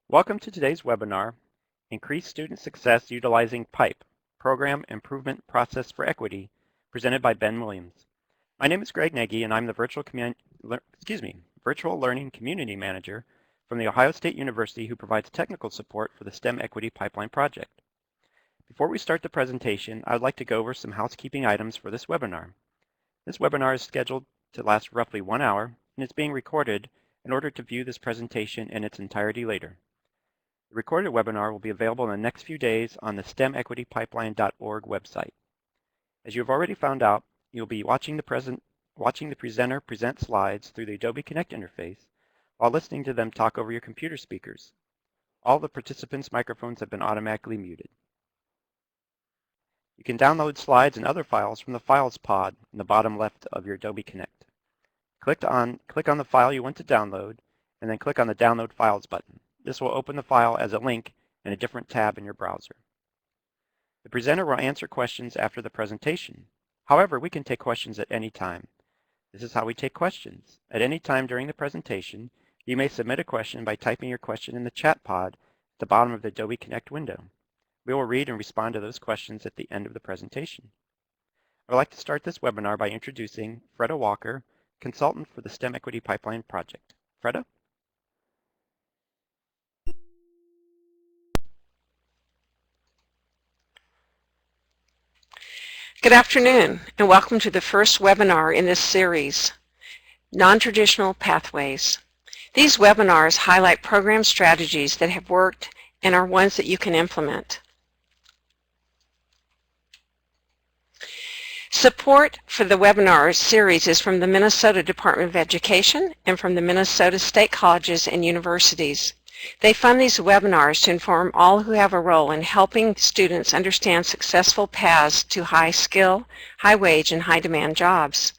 Welcome to today's webinar, Increase Student Success Utilizing PIPE, Program Improvement Process for Equity, presented by Ben Williams. My name is Greg Nagy, and I'm the Virtual Learning Community Manager from The Ohio State University who provides technical support for the STEM Equity Pipeline project. Before we start the presentation, I would like to go over some housekeeping items for this webinar. This webinar is scheduled to last roughly 1 hour and is being recorded in order to view this presentation in its entirety later. The recorded webinar will be available in the next few days on the stemequitypipeline.org website. As you have already found out, you'll be watching the presenter present slides through the Adobe Connect interface while listening to them talk over your computer speakers. All the participants' microphones have been automatically muted. You can download slides and other files from the Files pod in the bottom left of your Adobe Connect. Click on the file you want to download, and then click on the Download Files button. This will open the file as a link in a different tab in your browser. The presenter will answer questions after the presentation. However, we can take questions at any time. This is how we take questions. At any time during the presentation, you may submit a question by typing your question in the chat pod at the bottom of the Adobe Connect window. We will read and respond to those questions at the end of the presentation. I would like to start this webinar by introducing Freda Walker, consultant for the STEM Equity Pipeline project. Freda? Good afternoon, and welcome to the first webinar in this series, Non-Traditional Pathways. These webinars highlight program strategies that have worked and are ones that you can implement. Support for the webinar series is from the Minnesota Department of Education and from the Minnesota State Colleges and Universities. They fund these webinars to inform all who have a role in helping students understand successful paths to high skill, high wage, and high demand jobs.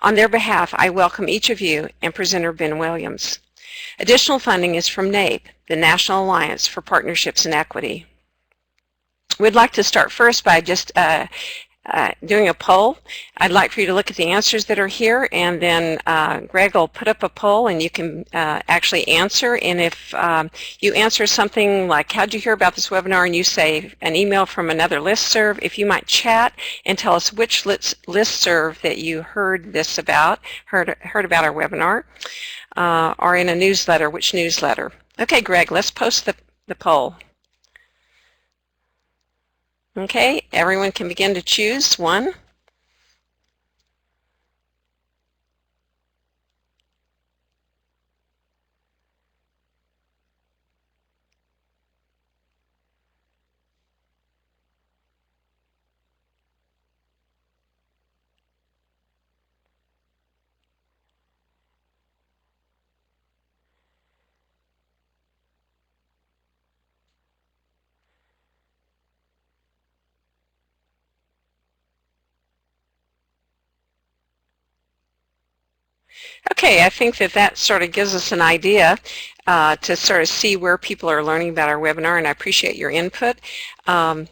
On their behalf, I welcome each of you and presenter Ben Williams. Additional funding is from Nape, the National Alliance for Partnerships and Equity. We'd like to start first by just doing a poll. I'd like for you to look at the answers that are here, and then Greg will put up a poll and you can actually answer. And if you answer something like, how'd you hear about this webinar, and you say an email from another listserv, if you might chat and tell us which listserv that you heard this about, heard about our webinar, or in a newsletter, which newsletter. Okay, Greg, let's post the poll. Okay, everyone can begin to choose one. Okay, I think that sort of gives us an idea to sort of see where people are learning about our webinar, and I appreciate your input. I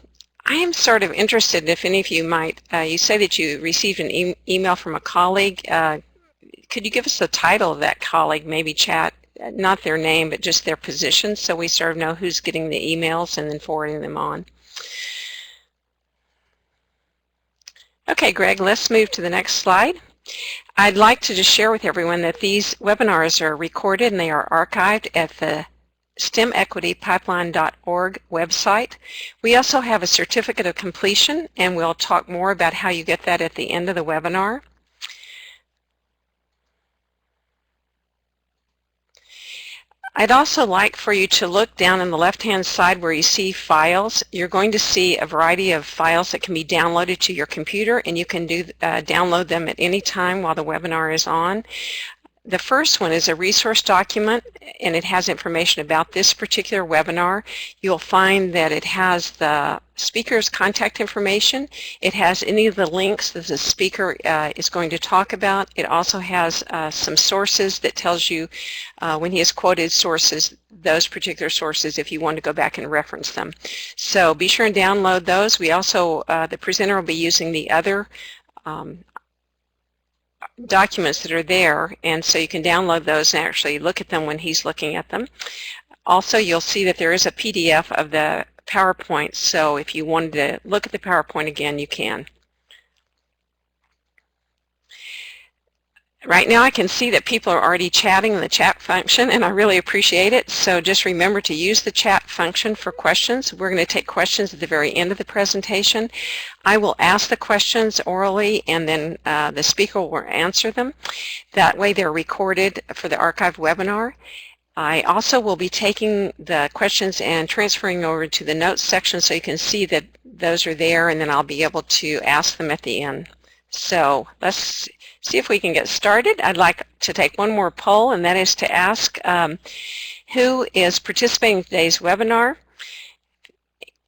am sort of interested if any of you might, you say that you received an email from a colleague. Could you give us the title of that colleague, maybe chat, not their name, but just their position, so we sort of know who's getting the emails and then forwarding them on. Okay, Greg, let's move to the next slide. I'd like to just share with everyone that these webinars are recorded and they are archived at the stemequitypipeline.org website. We also have a certificate of completion, and we'll talk more about how you get that at the end of the webinar. I'd also like for you to look down on the left-hand side where you see files. You're going to see a variety of files that can be downloaded to your computer, and you can download them at any time while the webinar is on. The first one is a resource document, and it has information about this particular webinar. You'll find that it has the speaker's contact information. It has any of the links that the speaker is going to talk about. It also has some sources that tells you when he has quoted sources, those particular sources, if you want to go back and reference them. So be sure and download those. We also, the presenter will be using the other documents that are there, and so you can download those and actually look at them when he's looking at them. Also, you'll see that there is a PDF of the PowerPoint, so if you wanted to look at the PowerPoint again, you can. Right now I can see that people are already chatting in the chat function, and I really appreciate it. So just remember to use the chat function for questions. We're going to take questions at the very end of the presentation. I will ask the questions orally, and then the speaker will answer them. That way they're recorded for the archived webinar. I also will be taking the questions and transferring over to the notes section so you can see that those are there, and then I'll be able to ask them at the end. So let's see if we can get started. I'd like to take one more poll, and that is to ask who is participating in today's webinar.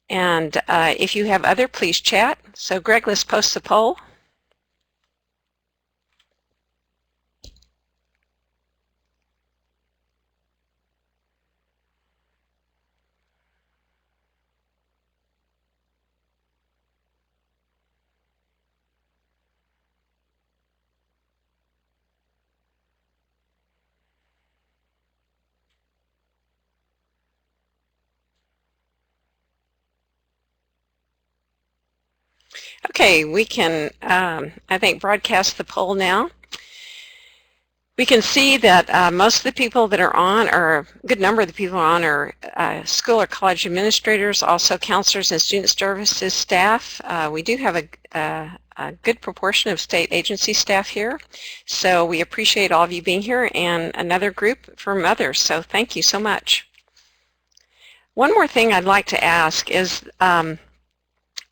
And if you have other, please chat. So Greg, let's post the poll. Okay, we can, I think, broadcast the poll now. We can see that most of the people that are on, or a good number of the people on, are school or college administrators, also counselors and student services staff. We do have a good proportion of state agency staff here, so we appreciate all of you being here, and another group from others, so thank you so much. One more thing I'd like to ask is,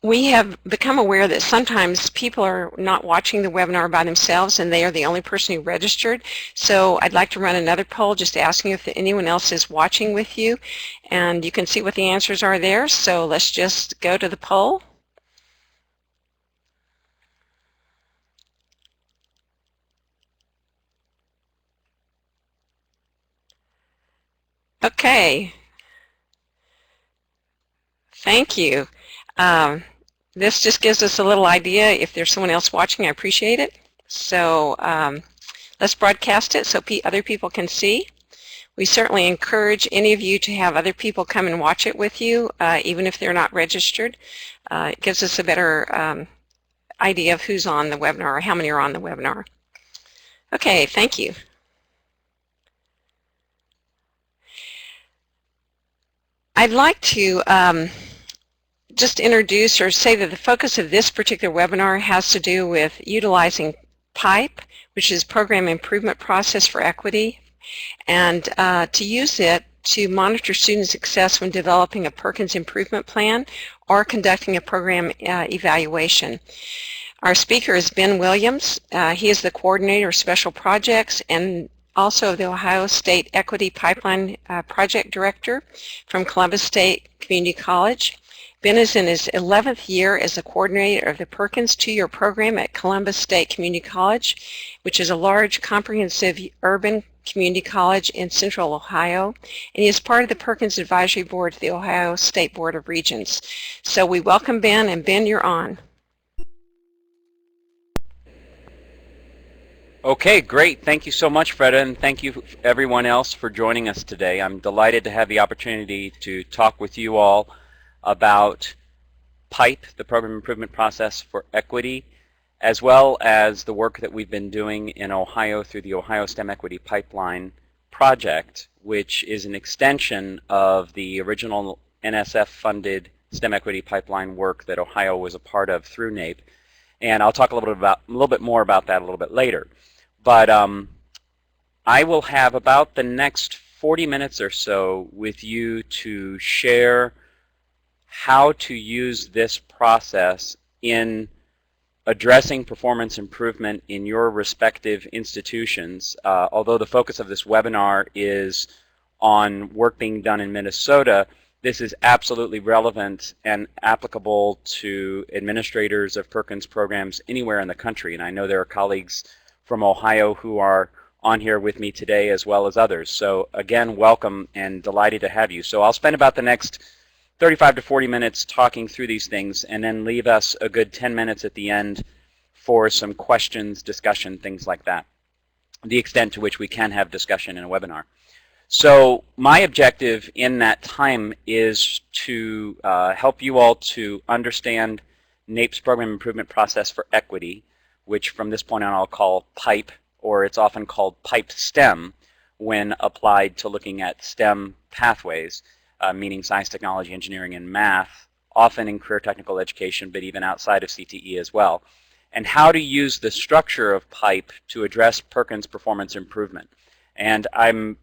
we have become aware that sometimes people are not watching the webinar by themselves and they are the only person who registered. So I'd like to run another poll just asking if anyone else is watching with you, and you can see what the answers are there. So let's just go to the poll. Okay. Thank you. This just gives us a little idea. If there's someone else watching, I appreciate it. So let's broadcast it so other people can see. We certainly encourage any of you to have other people come and watch it with you, even if they're not registered. It gives us a better idea of who's on the webinar or how many are on the webinar. Okay, thank you. I'd like to just introduce or say that the focus of this particular webinar has to do with utilizing PIPE, which is Program Improvement Process for Equity, and to use it to monitor student success when developing a Perkins improvement plan or conducting a program evaluation. Our speaker is Ben Williams. He is the coordinator of special projects and also the Ohio State Equity Pipeline Project Director from Columbus State Community College. Ben is in his 11th year as the coordinator of the Perkins 2-year program at Columbus State Community College, which is a large, comprehensive urban community college in central Ohio, and he is part of the Perkins Advisory Board to the Ohio State Board of Regents. So we welcome Ben, and Ben, you're on. Okay, great. Thank you so much, Freda, and thank you everyone else for joining us today. I'm delighted to have the opportunity to talk with you all about PIPE, the Program Improvement Process for Equity, as well as the work that we've been doing in Ohio through the Ohio STEM Equity Pipeline Project, which is an extension of the original NSF-funded STEM Equity Pipeline work that Ohio was a part of through Nape. And I'll talk a little bit more about that a little bit later. But I will have about the next 40 minutes or so with you to share how to use this process in addressing performance improvement in your respective institutions. Although the focus of this webinar is on work being done in Minnesota, this is absolutely relevant and applicable to administrators of Perkins programs anywhere in the country. And I know there are colleagues from Ohio who are on here with me today as well as others. So again, welcome and delighted to have you. So I'll spend about the next 35 to 40 minutes talking through these things and then leave us a good 10 minutes at the end for some questions, discussion, things like that, the extent to which we can have discussion in a webinar. So my objective in that time is to help you all to understand Nape's program improvement process for equity, which from this point on I'll call PIPE, or it's often called PIPE STEM when applied to looking at STEM pathways, meaning science, technology, engineering, and math, often in career technical education, but even outside of CTE as well, and how to use the structure of PIPE to address Perkins performance improvement. And I'm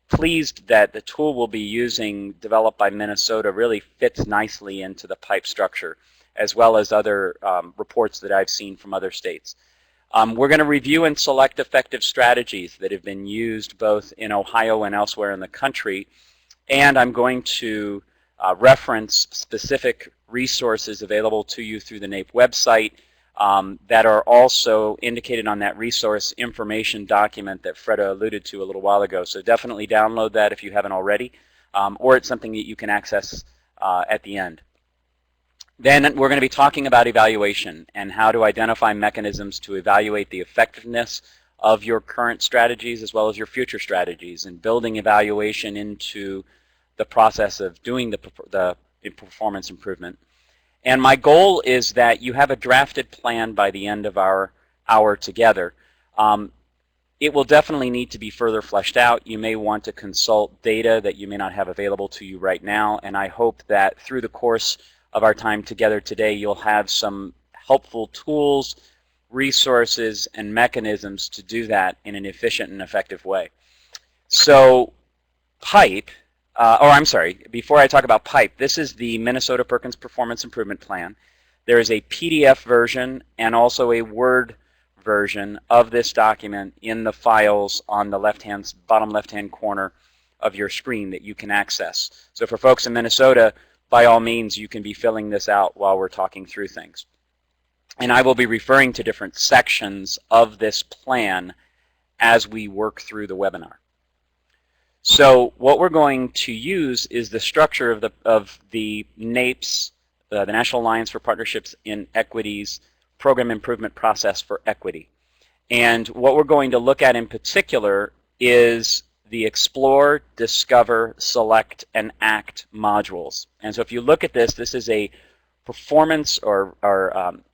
pleased that the tool we'll be using, developed by Minnesota, really fits nicely into the PIPE structure, as well as other reports that I've seen from other states. We're going to review and select effective strategies that have been used both in Ohio and elsewhere in the country, and I'm going to reference specific resources available to you through the Nape website that are also indicated on that resource information document that Freda alluded to a little while ago. So definitely download that if you haven't already, or it's something that you can access at the end. Then we're going to be talking about evaluation and how to identify mechanisms to evaluate the effectiveness of your current strategies as well as your future strategies, and building evaluation into the process of doing the performance improvement. And my goal is that you have a drafted plan by the end of our hour together. It will definitely need to be further fleshed out. You may want to consult data that you may not have available to you right now, and I hope that through the course of our time together today, you'll have some helpful tools, resources, and mechanisms to do that in an efficient and effective way. So PIPE, before I talk about PIPE, this is the Minnesota Perkins Performance Improvement Plan. There is a PDF version and also a Word version of this document in the files on the bottom left-hand corner of your screen that you can access. So for folks in Minnesota, by all means, you can be filling this out while we're talking through things. And I will be referring to different sections of this plan as we work through the webinar. So what we're going to use is the structure of the NAPE's, the National Alliance for Partnerships in Equity's program improvement process for equity. And what we're going to look at in particular is the Explore, Discover, Select, and Act modules. And so if you look at this, this is a performance or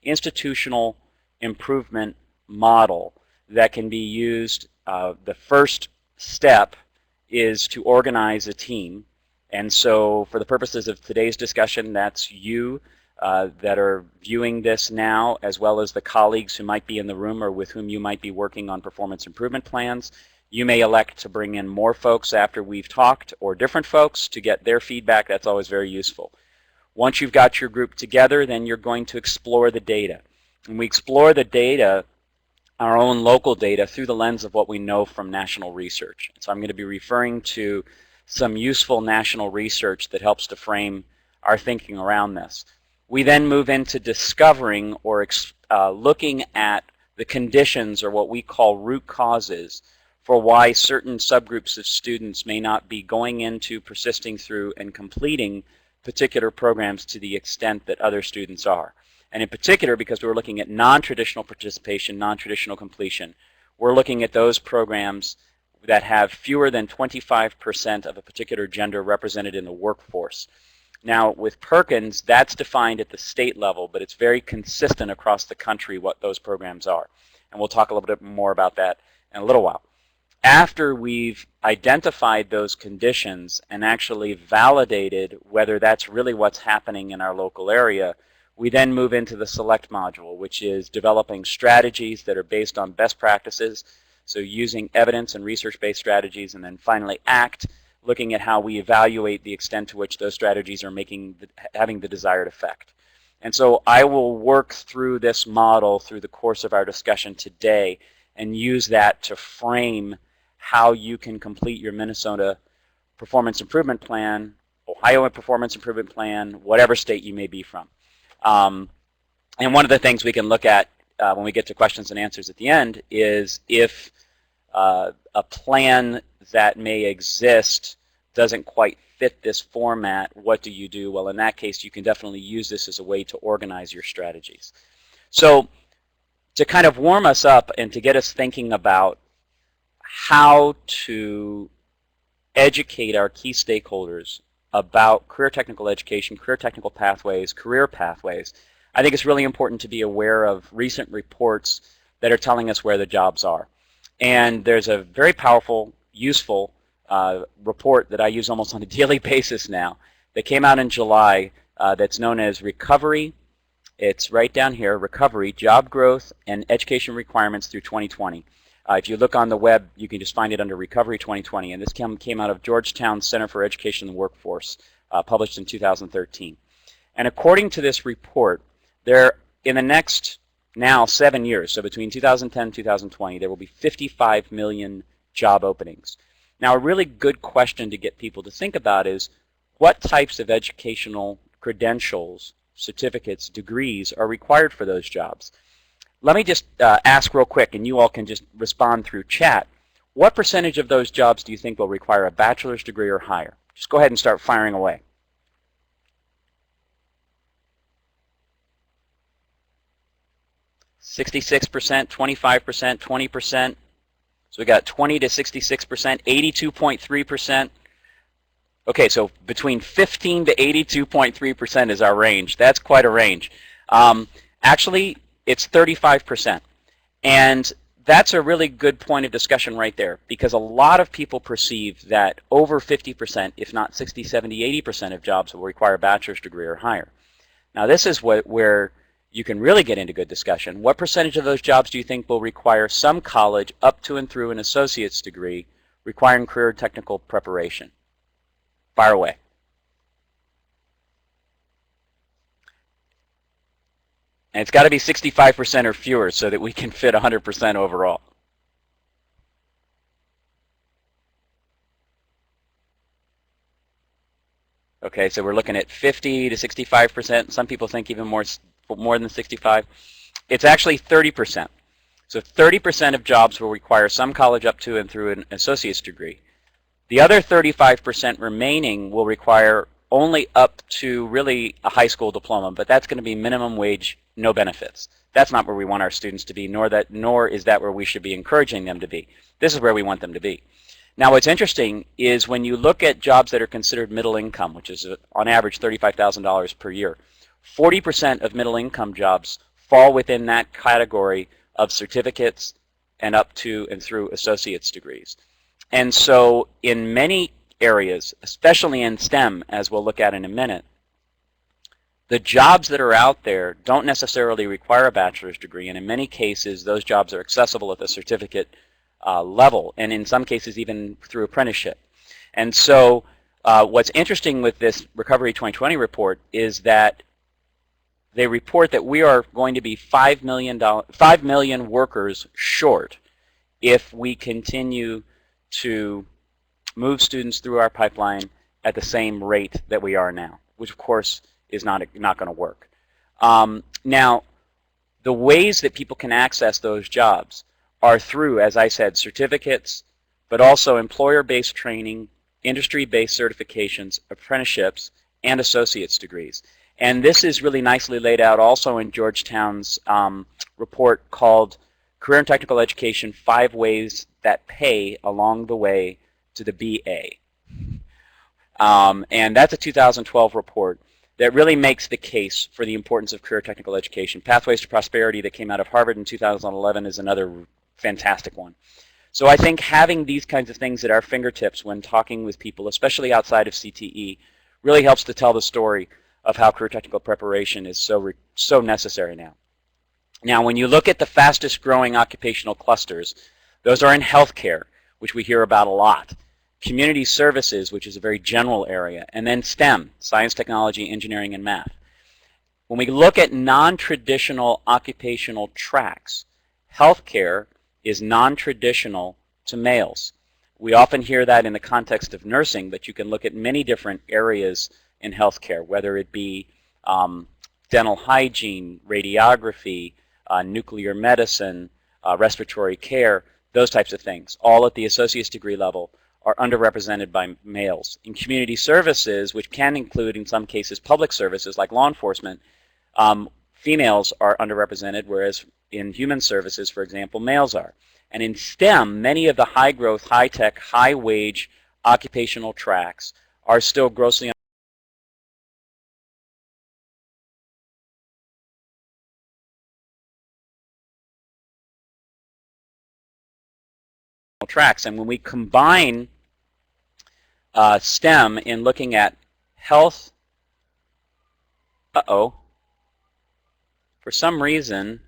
institutional improvement model that can be used. The first step is to organize a team. And so for the purposes of today's discussion, that's you that are viewing this now, as well as the colleagues who might be in the room or with whom you might be working on performance improvement plans. You may elect to bring in more folks after we've talked, or different folks, to get their feedback. That's always very useful. Once you've got your group together, then you're going to explore the data. And we explore the data, our own local data, through the lens of what we know from national research. So I'm going to be referring to some useful national research that helps to frame our thinking around this. We then move into discovering or looking at the conditions, or what we call root causes, for why certain subgroups of students may not be going into, persisting through, and completing particular programs to the extent that other students are. And in particular, because we're looking at non-traditional participation, non-traditional completion, we're looking at those programs that have fewer than 25% of a particular gender represented in the workforce. Now, with Perkins, that's defined at the state level, but it's very consistent across the country what those programs are. And we'll talk a little bit more about that in a little while. After we've identified those conditions and actually validated whether that's really what's happening in our local area, we then move into the Select module, which is developing strategies that are based on best practices, so using evidence and research-based strategies, and then finally Act, looking at how we evaluate the extent to which those strategies are having the desired effect. And so I will work through this model through the course of our discussion today and use that to frame how you can complete your Minnesota Performance Improvement Plan, Ohio Performance Improvement Plan, whatever state you may be from. And one of the things we can look at when we get to questions and answers at the end is if a plan that may exist doesn't quite fit this format, what do you do? Well, in that case, you can definitely use this as a way to organize your strategies. So to kind of warm us up and to get us thinking about how to educate our key stakeholders about career technical education, career technical pathways, career pathways, I think it's really important to be aware of recent reports that are telling us where the jobs are. And there's a very powerful, useful report that I use almost on a daily basis now that came out in July that's known as Recovery. It's right down here, Recovery, Job Growth and Education Requirements through 2020. If you look on the web, you can just find it under Recovery 2020. And this came out of Georgetown Center for Education and the Workforce, published in 2013. And according to this report, in the next now 7 years, so between 2010 and 2020, there will be 55 million job openings. Now, a really good question to get people to think about is what types of educational credentials, certificates, degrees are required for those jobs? Let me just ask real quick, and you all can just respond through chat. What percentage of those jobs do you think will require a bachelor's degree or higher? Just go ahead and start firing away. 66%, 25%, 20%. So we got 20 to 66%, 82.3%. Okay, so between 15 to 82.3% is our range. That's quite a range. Actually, it's 35%. And that's a really good point of discussion right there, because a lot of people perceive that over 50%, if not 60, 70, 80% of jobs will require a bachelor's degree or higher. Now, this is where you can really get into good discussion. What percentage of those jobs do you think will require some college up to and through an associate's degree requiring career technical preparation? Fire away. And it's got to be 65% or fewer so that we can fit 100% overall. Okay, so we're looking at 50 to 65%. Some people think even more than 65. It's actually 30%. So 30% of jobs will require some college up to and through an associate's degree. The other 35% remaining will require only up to really a high school diploma, but that's going to be minimum wage, no benefits. That's not where we want our students to be, nor is that where we should be encouraging them to be. This is where we want them to be. Now, what's interesting is when you look at jobs that are considered middle income, which is on average $35,000 per year, 40% of middle income jobs fall within that category of certificates and up to and through associate's degrees. And so in many areas, especially in STEM, as we'll look at in a minute, the jobs that are out there don't necessarily require a bachelor's degree, and in many cases those jobs are accessible at the certificate level, and in some cases even through apprenticeship. And so what's interesting with this Recovery 2020 report is that they report that we are going to be 5 million workers short if we continue to move students through our pipeline at the same rate that we are now, which of course is not going to work. Now, the ways that people can access those jobs are through, as I said, certificates, but also employer-based training, industry-based certifications, apprenticeships, and associate's degrees. And this is really nicely laid out also in Georgetown's report called Career and Technical Education, 5 Ways That Pay Along the Way to the BA. And that's a 2012 report that really makes the case for the importance of career technical education. Pathways to Prosperity that came out of Harvard in 2011 is another fantastic one. So I think having these kinds of things at our fingertips when talking with people, especially outside of CTE, really helps to tell the story of how career technical preparation is so necessary now. Now, when you look at the fastest growing occupational clusters, those are in healthcare, which we hear about a lot, community services, which is a very general area, and then STEM, science, technology, engineering, and math. When we look at non-traditional occupational tracks, healthcare is non-traditional to males. We often hear that in the context of nursing, but you can look at many different areas in healthcare, whether it be dental hygiene, radiography, nuclear medicine, respiratory care, those types of things, all at the associate's degree level, are underrepresented by males. In community services, which can include in some cases public services like law enforcement, females are underrepresented, whereas in human services, for example, males are. And in STEM, many of the high-growth, high-tech, high-wage occupational tracks are still grossly tracks. And when we combine STEM in looking at health, for some reason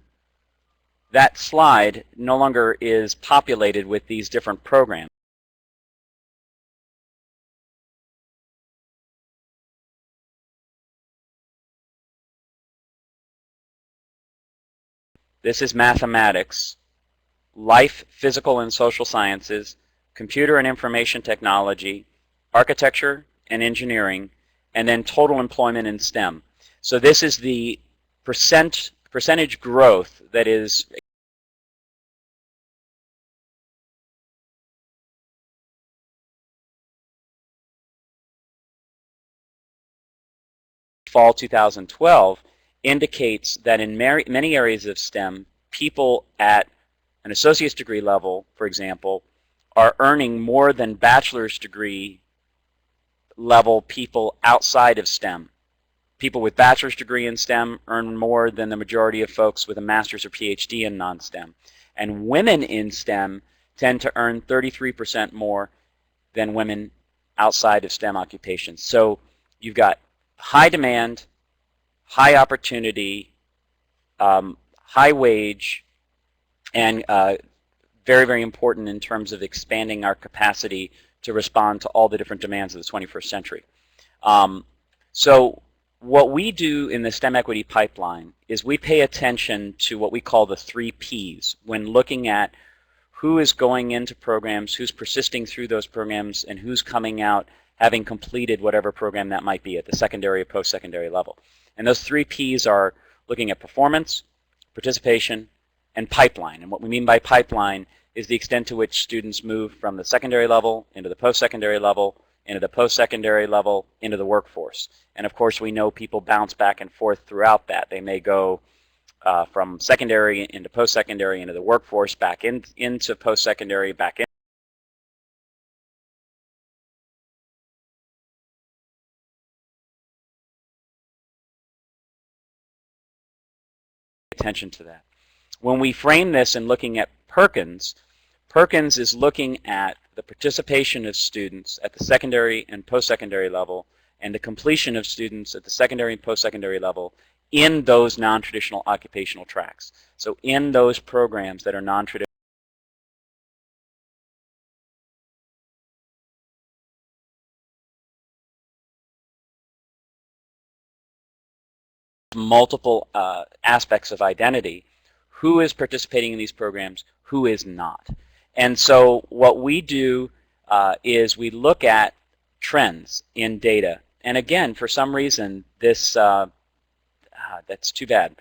that slide no longer is populated with these different programs. This is mathematics, life, physical and social sciences, computer and information technology, architecture and engineering, and then total employment in STEM. So this is the percentage growth that is fall 2012 indicates that in many areas of STEM, people at an associate's degree level, for example, are earning more than bachelor's degree level people outside of STEM. People with bachelor's degree in STEM earn more than the majority of folks with a master's or PhD in non-STEM. And women in STEM tend to earn 33% more than women outside of STEM occupations. So you've got high demand, high opportunity, high wage, and very, very important in terms of expanding our capacity to respond to all the different demands of the 21st century. So what we do in the STEM equity pipeline is we pay attention to what we call the 3 Ps when looking at who is going into programs, who's persisting through those programs, and who's coming out having completed whatever program that might be at the secondary or post-secondary level. And those 3 Ps are looking at performance, participation, and pipeline. And what we mean by pipeline is the extent to which students move from the secondary level into the post-secondary level, into the post-secondary level, into the workforce. And of course, we know people bounce back and forth throughout that. They may go from secondary into post-secondary, into the workforce, back into post-secondary, back in. Attention to that. When we frame this in looking at Perkins, Perkins is looking at the participation of students at the secondary and post-secondary level and the completion of students at the secondary and post-secondary level in those non-traditional occupational tracks. So in those programs that are non-traditional. Multiple aspects of identity. Who is participating in these programs, who is not. And so what we do is we look at trends in data. And again, for some reason, this, that's too bad.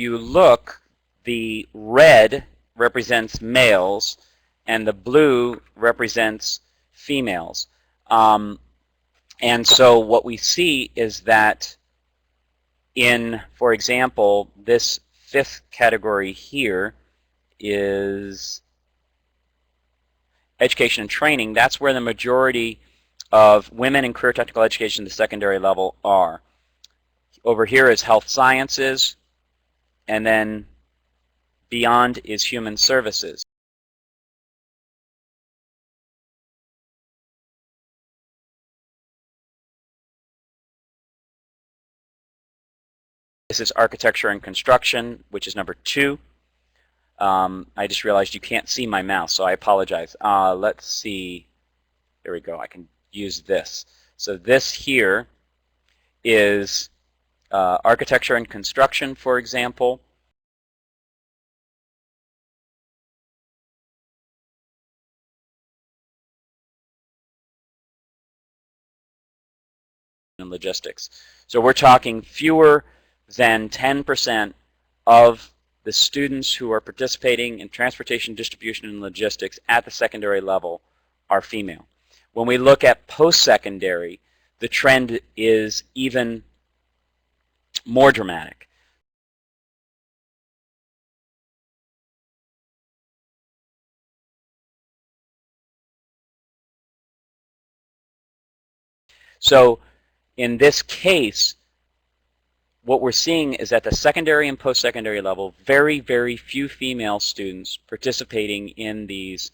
You look, the red represents males, and the blue represents females. And so what we see is that in, for example, this 5th category here is education and training. That's where the majority of women in career technical education at the secondary level are. Over here is health sciences, and then beyond is human services. This is architecture and construction, which is number 2. I just realized you can't see my mouse, so I apologize. Let's see. There we go. I can use this. So this here is architecture and construction, for example. And logistics. So we're talking fewer than 10% of the students who are participating in transportation, distribution, and logistics at the secondary level are female. When we look at post-secondary, the trend is even more dramatic. So in this case, what we're seeing is at the secondary and post-secondary level, very, very few female students participating in these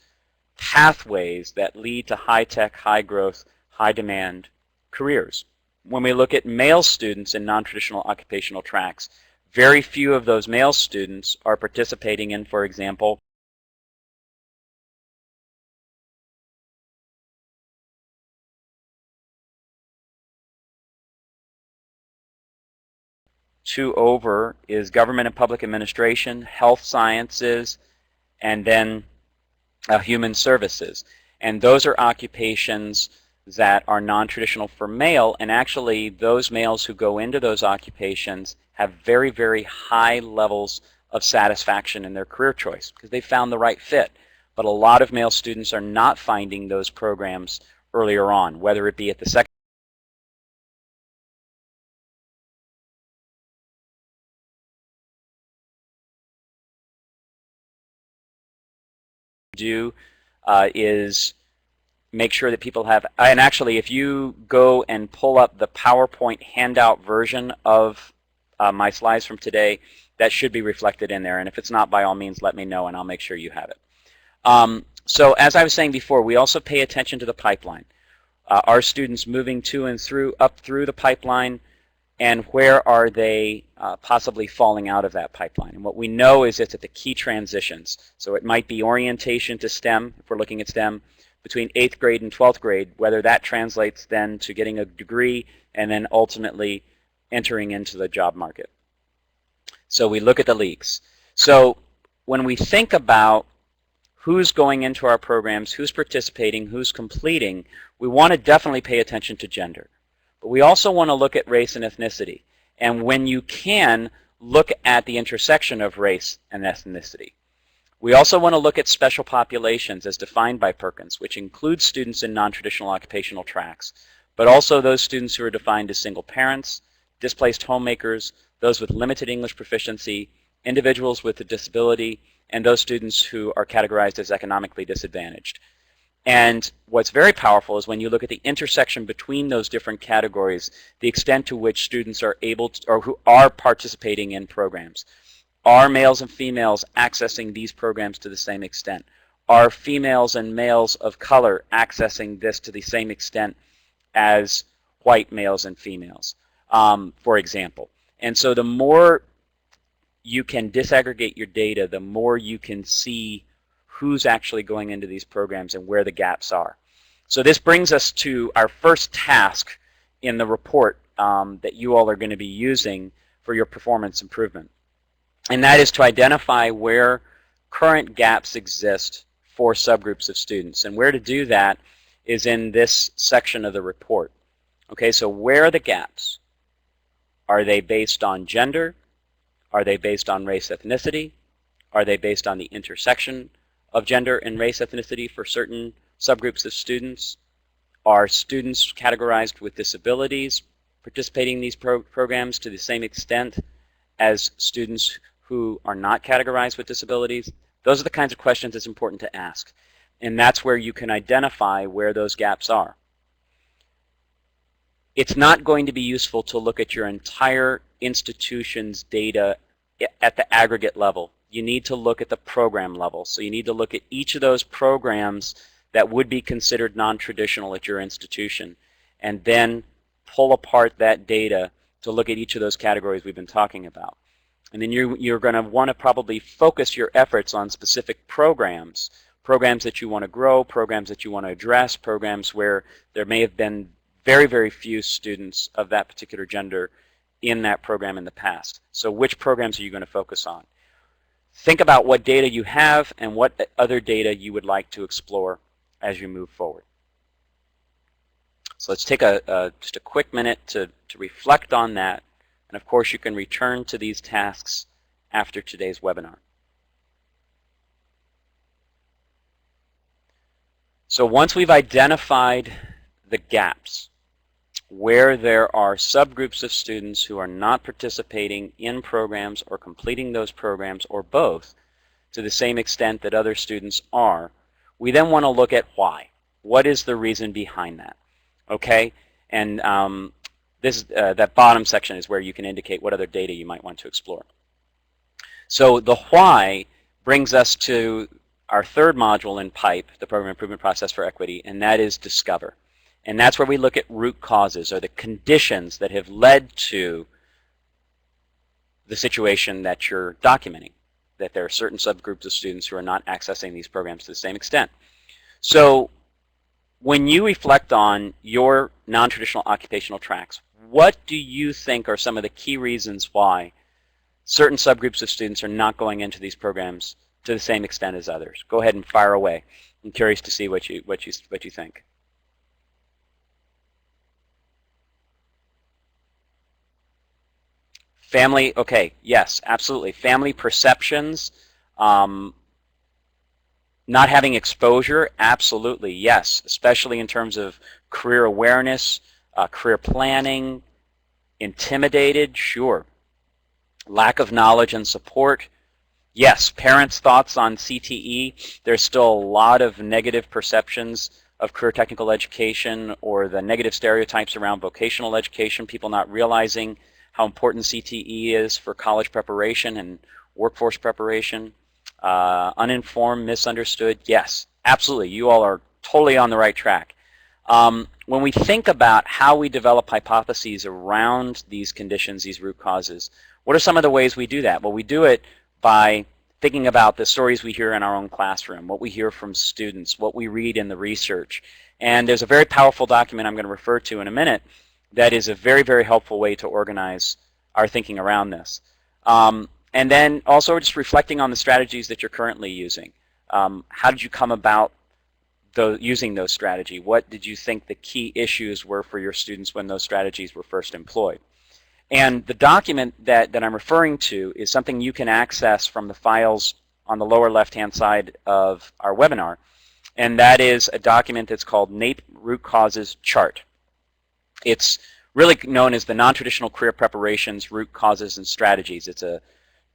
pathways that lead to high-tech, high-growth, high-demand careers. When we look at male students in non-traditional occupational tracks, very few of those male students are participating in, for example, over is government and public administration, health sciences, and then human services. And those are occupations that are non-traditional for male, and actually those males who go into those occupations have very, very high levels of satisfaction in their career choice because they found the right fit. But a lot of male students are not finding those programs earlier on, whether it be at the second do is make sure that people have, and actually if you go and pull up the PowerPoint handout version of my slides from today, that should be reflected in there, and if it's not, by all means let me know and I'll make sure you have it. So as I was saying before, we also pay attention to the pipeline. Are students moving to and up through the pipeline, and where are they possibly falling out of that pipeline? And what we know is it's at the key transitions. So it might be orientation to STEM, if we're looking at STEM, between 8th grade and 12th grade, whether that translates then to getting a degree and then ultimately entering into the job market. So we look at the leaks. So when we think about who's going into our programs, who's participating, who's completing, we want to definitely pay attention to gender. But we also want to look at race and ethnicity. And when you can, look at the intersection of race and ethnicity. We also want to look at special populations as defined by Perkins, which includes students in non-traditional occupational tracks, but also those students who are defined as single parents, displaced homemakers, those with limited English proficiency, individuals with a disability, and those students who are categorized as economically disadvantaged. And what's very powerful is when you look at the intersection between those different categories, the extent to which students are able to, or who are participating in programs. Are males and females accessing these programs to the same extent? Are females and males of color accessing this to the same extent as white males and females, for example? And so the more you can disaggregate your data, the more you can see who's actually going into these programs and where the gaps are. So this brings us to our first task in the report that you all are going to be using for your performance improvement. And that is to identify where current gaps exist for subgroups of students. And where to do that is in this section of the report. Okay, so where are the gaps? Are they based on gender? Are they based on race, ethnicity? Are they based on the intersection of gender and race, ethnicity for certain subgroups of students? Are students categorized with disabilities participating in these programs to the same extent as students who are not categorized with disabilities? Those are the kinds of questions it's important to ask. And that's where you can identify where those gaps are. It's not going to be useful to look at your entire institution's data at the aggregate level. You need to look at the program level. So you need to look at each of those programs that would be considered non-traditional at your institution, and then pull apart that data to look at each of those categories we've been talking about. And then you're going to want to probably focus your efforts on specific programs, programs that you want to grow, programs that you want to address, programs where there may have been very, very few students of that particular gender in that program in the past. So which programs are you going to focus on? Think about what data you have and what other data you would like to explore as you move forward. So let's take just a quick minute to reflect on that. And of course, you can return to these tasks after today's webinar. So once we've identified the gaps, where there are subgroups of students who are not participating in programs or completing those programs or both to the same extent that other students are, we then want to look at why. What is the reason behind that? Okay? And that bottom section is where you can indicate what other data you might want to explore. So the why brings us to our third module in PIPE, the Program Improvement Process for Equity, and that is Discover. And that's where we look at root causes, or the conditions that have led to the situation that you're documenting, that there are certain subgroups of students who are not accessing these programs to the same extent. So when you reflect on your non-traditional occupational tracks, what do you think are some of the key reasons why certain subgroups of students are not going into these programs to the same extent as others? Go ahead and fire away. I'm curious to see what you think. Family, okay, yes, absolutely. Family perceptions, not having exposure, absolutely, yes, especially in terms of career awareness, career planning, intimidated, sure. Lack of knowledge and support, yes. Parents' thoughts on CTE, there's still a lot of negative perceptions of career technical education, or the negative stereotypes around vocational education, people not realizing how important CTE is for college preparation and workforce preparation. Uninformed, misunderstood, yes, absolutely. You all are totally on the right track. When we think about how we develop hypotheses around these conditions, these root causes, what are some of the ways we do that? Well, we do it by thinking about the stories we hear in our own classroom, what we hear from students, what we read in the research. And there's a very powerful document I'm going to refer to in a minute that is a very, very helpful way to organize our thinking around this. And then also just reflecting on the strategies that you're currently using. How did you come about using those strategies? What did you think the key issues were for your students when those strategies were first employed? And the document that I'm referring to is something you can access from the files on the lower left-hand side of our webinar. And that is a document that's called Nape Root Causes Chart. It's really known as the Non-Traditional Career Preparations Root Causes and Strategies. It's a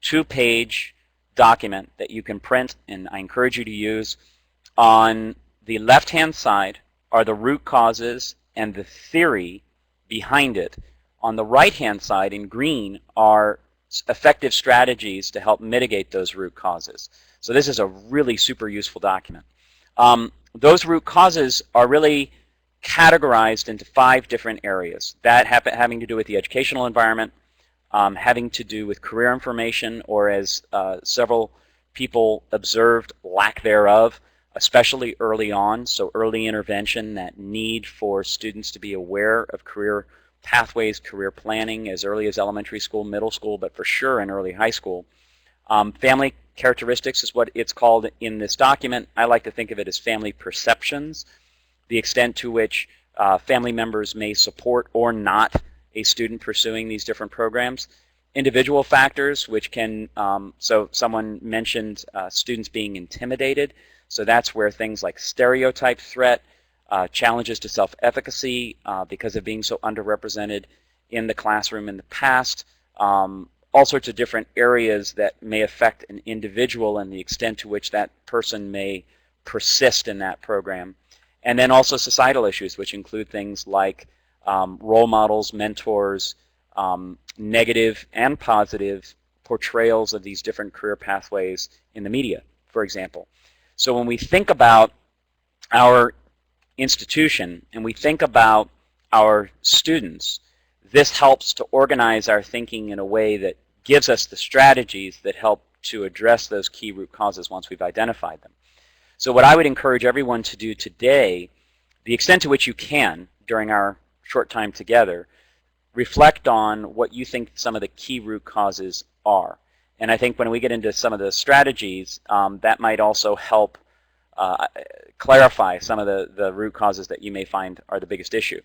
2-page document that you can print, and I encourage you to use. On the left-hand side are the root causes and the theory behind it. On the right-hand side, in green, are effective strategies to help mitigate those root causes. So this is a really super useful document. Those root causes are really categorized into 5 different areas. That having to do with the educational environment, having to do with career information, or as several people observed, lack thereof, especially early on. So early intervention, that need for students to be aware of career pathways, career planning as early as elementary school, middle school, but for sure in early high school. Family characteristics is what it's called in this document. I like to think of it as family perceptions, the extent to which family members may support or not a student pursuing these different programs. Individual factors, which can, so someone mentioned students being intimidated. So that's where things like stereotype threat, challenges to self-efficacy because of being so underrepresented in the classroom in the past, all sorts of different areas that may affect an individual and the extent to which that person may persist in that program. And then also societal issues, which include things like role models, mentors, negative and positive portrayals of these different career pathways in the media, for example. So when we think about our institution and we think about our students, this helps to organize our thinking in a way that gives us the strategies that help to address those key root causes once we've identified them. So what I would encourage everyone to do today, the extent to which you can during our short time together, reflect on what you think some of the key root causes are. And I think when we get into some of the strategies, that might also help clarify some of the root causes that you may find are the biggest issue.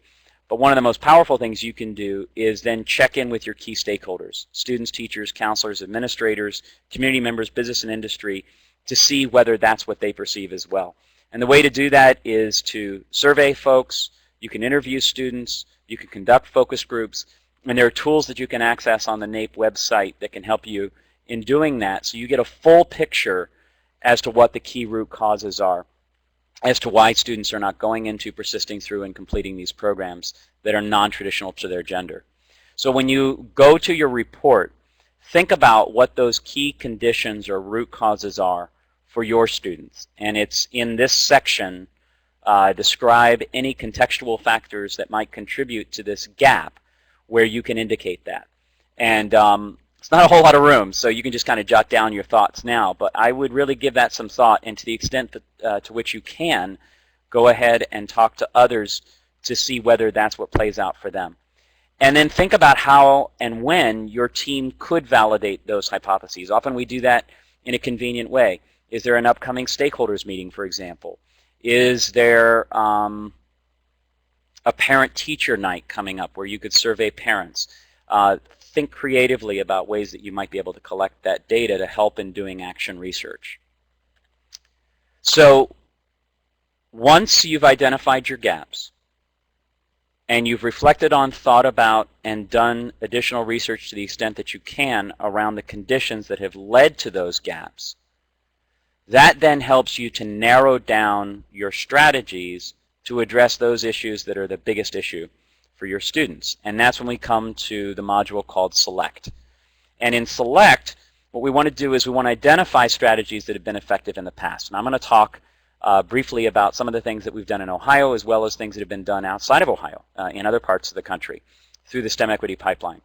But one of the most powerful things you can do is then check in with your key stakeholders, students, teachers, counselors, administrators, community members, business and industry, to see whether that's what they perceive as well. And the way to do that is to survey folks. you can interview students, you can conduct focus groups, and there are tools that you can access on the Nape website that can help you in doing that, so you get a full picture as to what the key root causes are, as to why students are not going into, persisting through, and completing these programs that are non-traditional to their gender. So when you go to your report, think about what those key conditions or root causes are for your students. And it's in this section, describe any contextual factors that might contribute to this gap where you can indicate that. And it's not a whole lot of room, so you can just kind of jot down your thoughts now. But I would really give that some thought, and to the extent that, to which you can, go ahead and talk to others to see whether that's what plays out for them. And then think about how and when your team could validate those hypotheses. Often we do that in a convenient way. Is there an upcoming stakeholders meeting, for example? Is there a parent-teacher night coming up where you could survey parents? Think creatively about ways that you might be able to collect that data to help in doing action research. So once you've identified your gaps, and you've reflected on, thought about, and done additional research to the extent that you can around the conditions that have led to those gaps, that then helps you to narrow down your strategies to address those issues that are the biggest issue for your students. And that's when we come to the module called Select. And in Select, what we want to do is we want to identify strategies that have been effective in the past. And I'm going to talk briefly about some of the things that we've done in Ohio, as well as things that have been done outside of Ohio in other parts of the country through the STEM Equity Pipeline.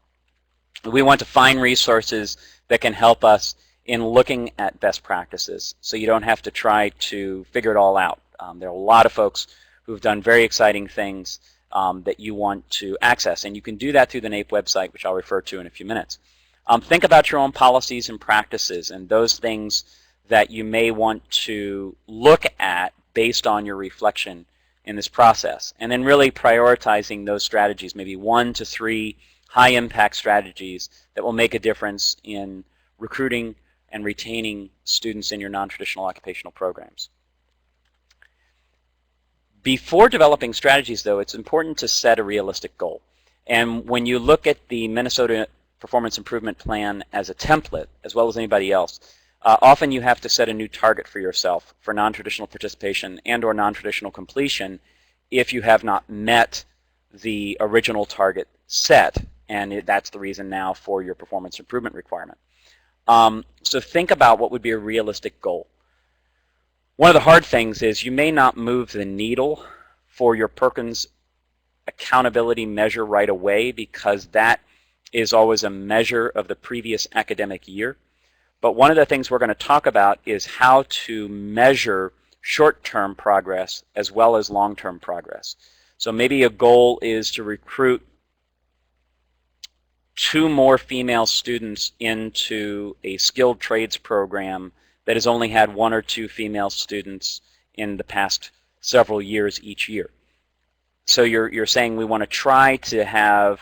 We want to find resources that can help us in looking at best practices, so you don't have to try to figure it all out. There are a lot of folks who've done very exciting things that you want to access, and you can do that through the Nape website, which I'll refer to in a few minutes. Think about your own policies and practices and those things that you may want to look at based on your reflection in this process. And then really prioritizing those strategies, maybe 1 to 3 high-impact strategies that will make a difference in recruiting and retaining students in your non-traditional occupational programs. Before developing strategies, though, it's important to set a realistic goal. And when you look at the Minnesota Performance Improvement Plan as a template, as well as anybody else, often you have to set a new target for yourself for non-traditional participation and or non-traditional completion if you have not met the original target set, and that's the reason now for your performance improvement requirement. So think about what would be a realistic goal. One of the hard things is you may not move the needle for your Perkins accountability measure right away, because that is always a measure of the previous academic year. But one of the things we're going to talk about is how to measure short-term progress as well as long-term progress. So maybe a goal is to recruit 2 more female students into a skilled trades program that has only had 1 or 2 female students in the past several years each year. So you're saying we want to try to have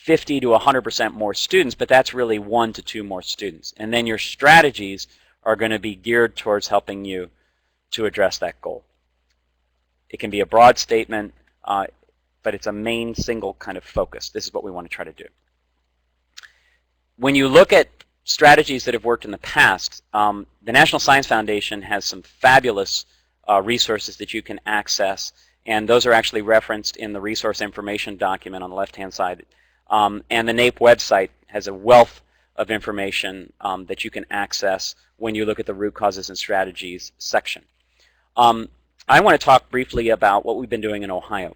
50 to 100% more students, but that's really 1 to 2 more students. And then your strategies are going to be geared towards helping you to address that goal. It can be a broad statement, but it's a main single kind of focus. This is what we want to try to do. When you look at strategies that have worked in the past, the National Science Foundation has some fabulous resources that you can access, and those are actually referenced in the resource information document on the left-hand side. And the Nape website has a wealth of information that you can access when you look at the root causes and strategies section. I want to talk briefly about what we've been doing in Ohio.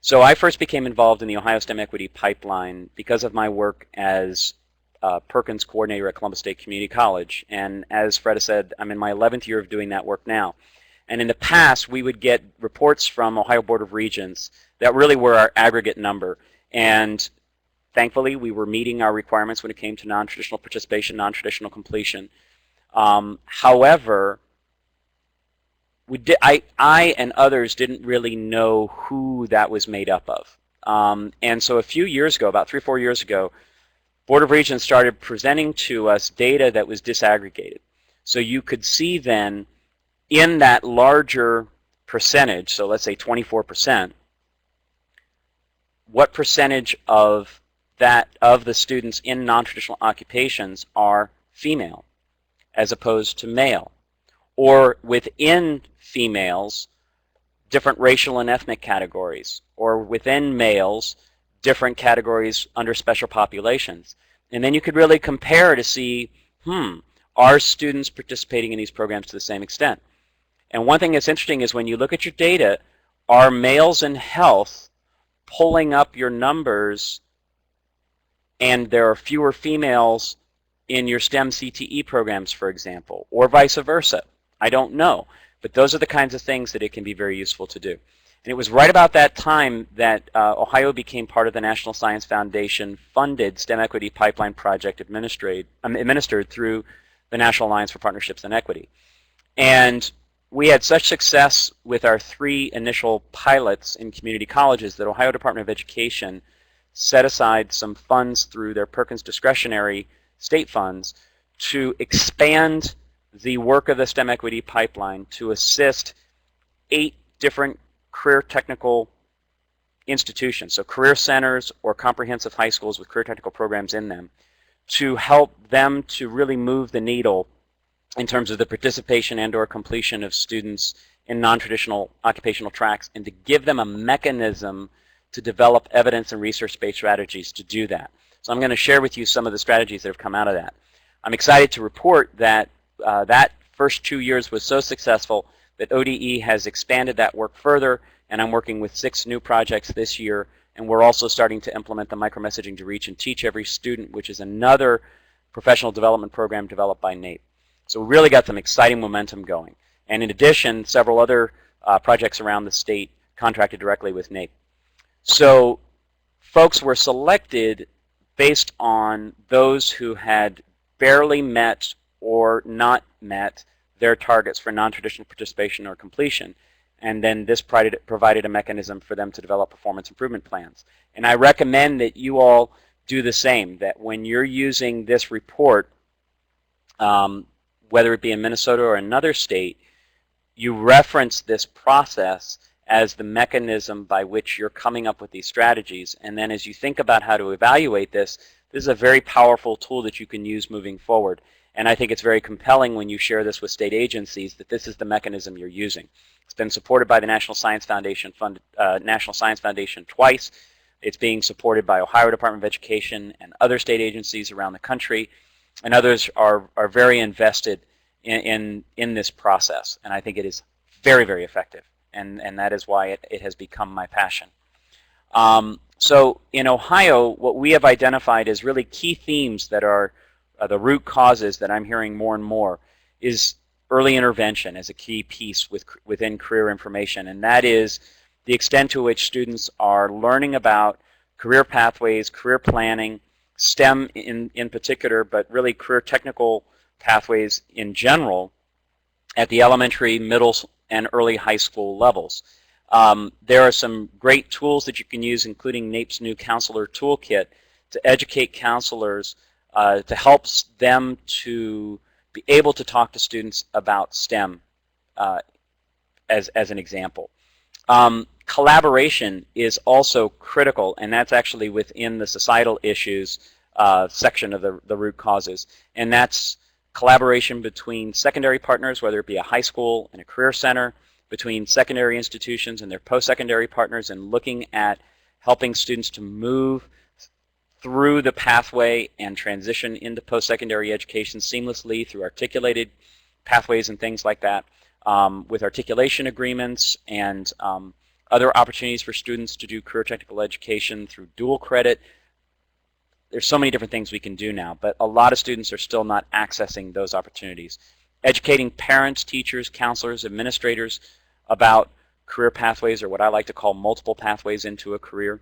So I first became involved in the Ohio STEM Equity Pipeline because of my work as Perkins coordinator at Columbus State Community College. And as Freda said, I'm in my 11th year of doing that work now. And in the past, we would get reports from Ohio Board of Regents that really were our aggregate number. And thankfully, we were meeting our requirements when it came to non-traditional participation, non-traditional completion. However, I and others didn't really know who that was made up of. And so a few years ago, about 3 or 4 years ago, Board of Regents started presenting to us data that was disaggregated. So you could see then in that larger percentage, so let's say 24%, what percentage of the students in non-traditional occupations are female as opposed to male, or within females, different racial and ethnic categories, or within males, different categories under special populations. And then you could really compare to see, are students participating in these programs to the same extent? And one thing that's interesting is when you look at your data, are males in health pulling up your numbers and there are fewer females in your STEM CTE programs, for example, or vice versa? I don't know. But those are the kinds of things that it can be very useful to do. And it was right about that time that Ohio became part of the National Science Foundation funded STEM Equity Pipeline Project administered through the National Alliance for Partnerships and Equity. And we had such success with our 3 initial pilots in community colleges that Ohio Department of Education set aside some funds through their Perkins discretionary state funds to expand the work of the STEM Equity Pipeline to assist 8 different career technical institutions, so career centers or comprehensive high schools with career technical programs in them, to help them to really move the needle in terms of the participation and or completion of students in non-traditional occupational tracks, and to give them a mechanism to develop evidence and research-based strategies to do that. So I'm going to share with you some of the strategies that have come out of that. I'm excited to report that that first 2 years was so successful that ODE has expanded that work further, and I'm working with 6 new projects this year, and we're also starting to implement the micromessaging to reach and teach every student, which is another professional development program developed by Nape. So we really got some exciting momentum going. And in addition, several other projects around the state contracted directly with Nape. So folks were selected based on those who had barely met or not met their targets for non-traditional participation or completion. And then this provided a mechanism for them to develop performance improvement plans. And I recommend that you all do the same, that when you're using this report, whether it be in Minnesota or another state, you reference this process as the mechanism by which you're coming up with these strategies. And then as you think about how to evaluate this, this is a very powerful tool that you can use moving forward. And I think it's very compelling when you share this with state agencies that this is the mechanism you're using. It's been supported by the National Science Foundation twice. It's being supported by Ohio Department of Education and other state agencies around the country. And others are very invested in this process. And I think it is very, very effective. And that is why it has become my passion. So in Ohio, what we have identified as really key themes that are the root causes that I'm hearing more and more is early intervention as a key piece within career information. And that is the extent to which students are learning about career pathways, career planning, STEM in particular, but really career technical pathways in general at the elementary, middle, and early high school levels. There are some great tools that you can use, including Nape's new counselor toolkit, to educate counselors to help them to be able to talk to students about STEM as an example. Collaboration is also critical, and that's actually within the societal issues section of the root causes. And that's collaboration between secondary partners, whether it be a high school and a career center, between secondary institutions and their post-secondary partners, and looking at helping students to move through the pathway and transition into post-secondary education seamlessly through articulated pathways and things like that, with articulation agreements and other opportunities for students to do career technical education through dual credit. There's so many different things we can do now, but a lot of students are still not accessing those opportunities. Educating parents, teachers, counselors, administrators about career pathways, or what I like to call multiple pathways into a career.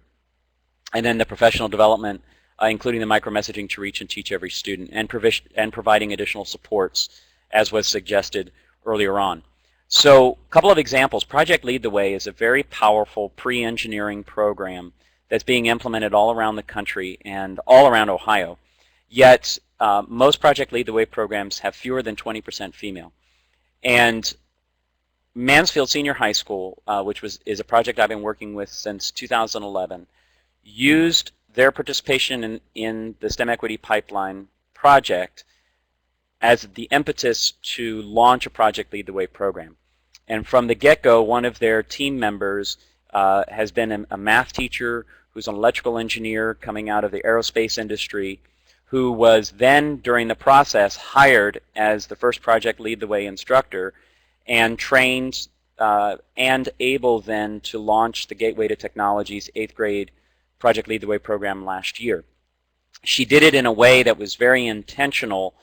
And then the professional development, including the micromessaging to reach and teach every student, and providing additional supports, as was suggested earlier on. So a couple of examples. Project Lead the Way is a very powerful pre-engineering program that's being implemented all around the country and all around Ohio. Yet most Project Lead the Way programs have fewer than 20% female. And Mansfield Senior High School, which is a project I've been working with since 2011, used their participation in the STEM Equity Pipeline project as the impetus to launch a Project Lead the Way program. And from the get-go, one of their team members has been a math teacher who's an electrical engineer coming out of the aerospace industry, who was then, during the process, hired as the first Project Lead the Way instructor and trained and able then to launch the Gateway to Technology's 8th grade Project Lead the Way program last year. She did it in a way that was very intentional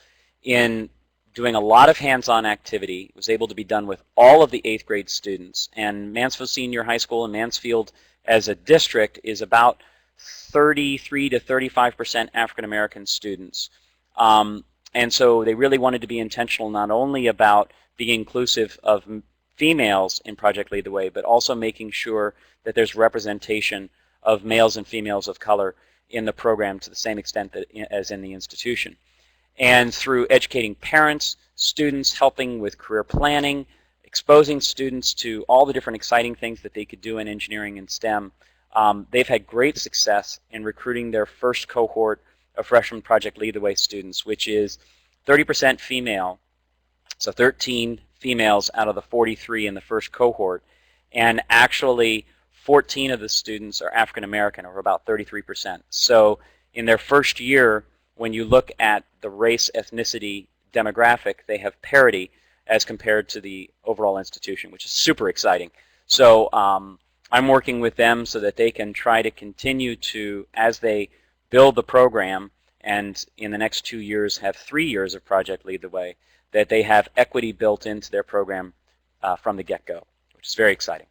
in doing a lot of hands-on activity. It was able to be done with all of the 8th grade students. And Mansfield Senior High School and Mansfield as a district is about 33 to 35% African American students. And so they really wanted to be intentional not only about being inclusive of females in Project Lead the Way, but also making sure that there's representation of males and females of color in the program to the same extent that, as in the institution. And through educating parents, students, helping with career planning, exposing students to all the different exciting things that they could do in engineering and STEM, they've had great success in recruiting their first cohort of freshman Project Lead the Way students, which is 30% female, so 13 females out of the 43 in the first cohort, and actually 14 of the students are African American, or about 33%. So in their first year, when you look at the race, ethnicity, demographic, they have parity as compared to the overall institution, which is super exciting. So I'm working with them so that they can try to continue to, as they build the program, and in the next 2 years have 3 years of Project Lead the Way, that they have equity built into their program from the get-go, which is very exciting.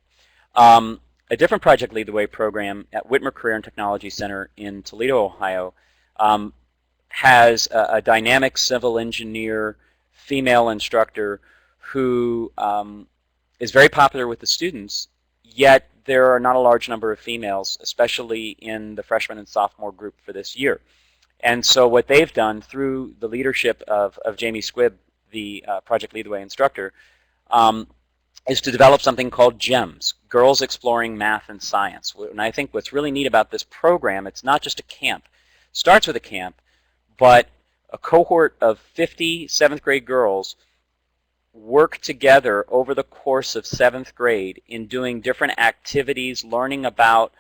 A different Project Lead the Way program at Whitmer Career and Technology Center in Toledo, Ohio, has a dynamic civil engineer female instructor who is very popular with the students, yet there are not a large number of females, especially in the freshman and sophomore group for this year. And so what they've done through the leadership of Jamie Squibb, the Project Lead the Way instructor, is to develop something called GEMS, Girls Exploring Math and Science. And I think what's really neat about this program, it's not just a camp. It starts with a camp, but a cohort of 50 7th grade girls work together over the course of 7th grade in doing different activities, learning about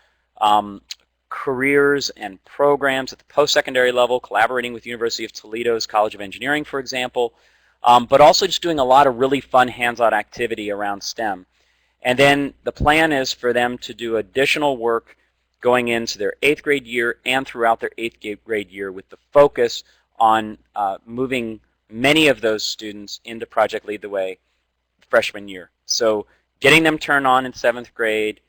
careers and programs at the post-secondary level, collaborating with University of Toledo's College of Engineering, for example, but also just doing a lot of really fun hands-on activity around STEM. And then the plan is for them to do additional work going into their 8th grade year and throughout their 8th grade year, with the focus on moving many of those students into Project Lead the Way freshman year. So getting them turned on in 7th grade,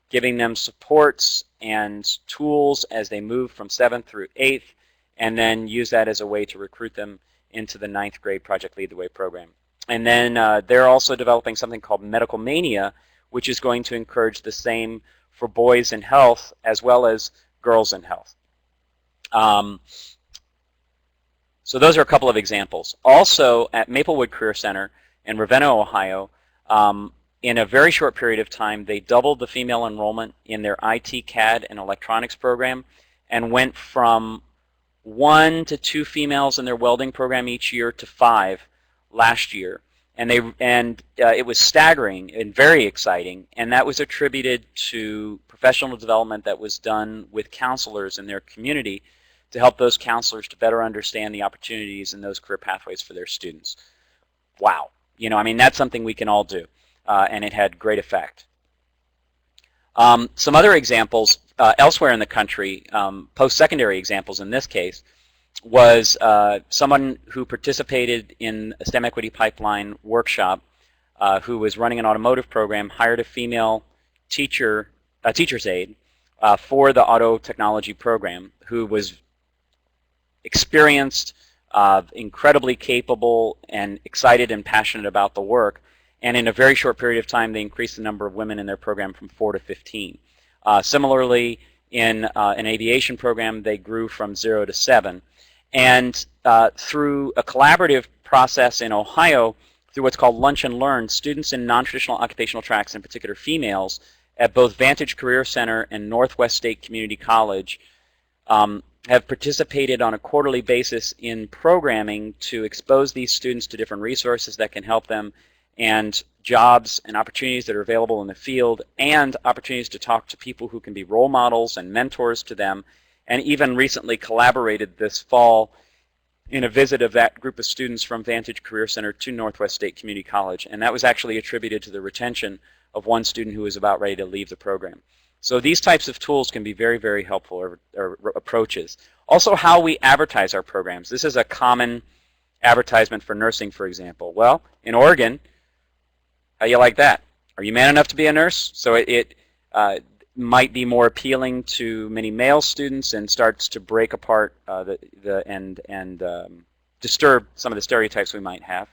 giving them supports and tools as they move from 7th through 8th, and then use that as a way to recruit them into the 9th grade Project Lead the Way program. And then they're also developing something called Medical Mania, which is going to encourage the same for boys in health as well as girls in health. So those are a couple of examples. Also at Maplewood Career Center in Ravenna, Ohio, in a very short period of time, they doubled the female enrollment in their IT, CAD, and electronics program, and went from 1 to 2 females in their welding program each year to 5 last year. And it was staggering and very exciting, and that was attributed to professional development that was done with counselors in their community to help those counselors to better understand the opportunities and those career pathways for their students. Wow. You know, I mean, that's something we can all do, and it had great effect. Some other examples elsewhere in the country, post-secondary examples in this case, was someone who participated in a STEM Equity Pipeline workshop who was running an automotive program, hired a female teacher, a teacher's aide, for the auto technology program, who was experienced, incredibly capable, and excited and passionate about the work. And in a very short period of time, they increased the number of women in their program from 4 to 15. Similarly, in an aviation program, they grew from 0 to 7. And through a collaborative process in Ohio, through what's called Lunch and Learn, students in non-traditional occupational tracks, in particular females, at both Vantage Career Center and Northwest State Community College have participated on a quarterly basis in programming to expose these students to different resources that can help them, and jobs and opportunities that are available in the field, and opportunities to talk to people who can be role models and mentors to them, and even recently collaborated this fall in a visit of that group of students from Vantage Career Center to Northwest State Community College. And that was actually attributed to the retention of one student who was about ready to leave the program. So these types of tools can be very, very helpful, or approaches. Also, how we advertise our programs. This is a common advertisement for nursing, for example. Well, in Oregon, how do you like that? Are you man enough to be a nurse? So it might be more appealing to many male students and starts to break apart disturb some of the stereotypes we might have.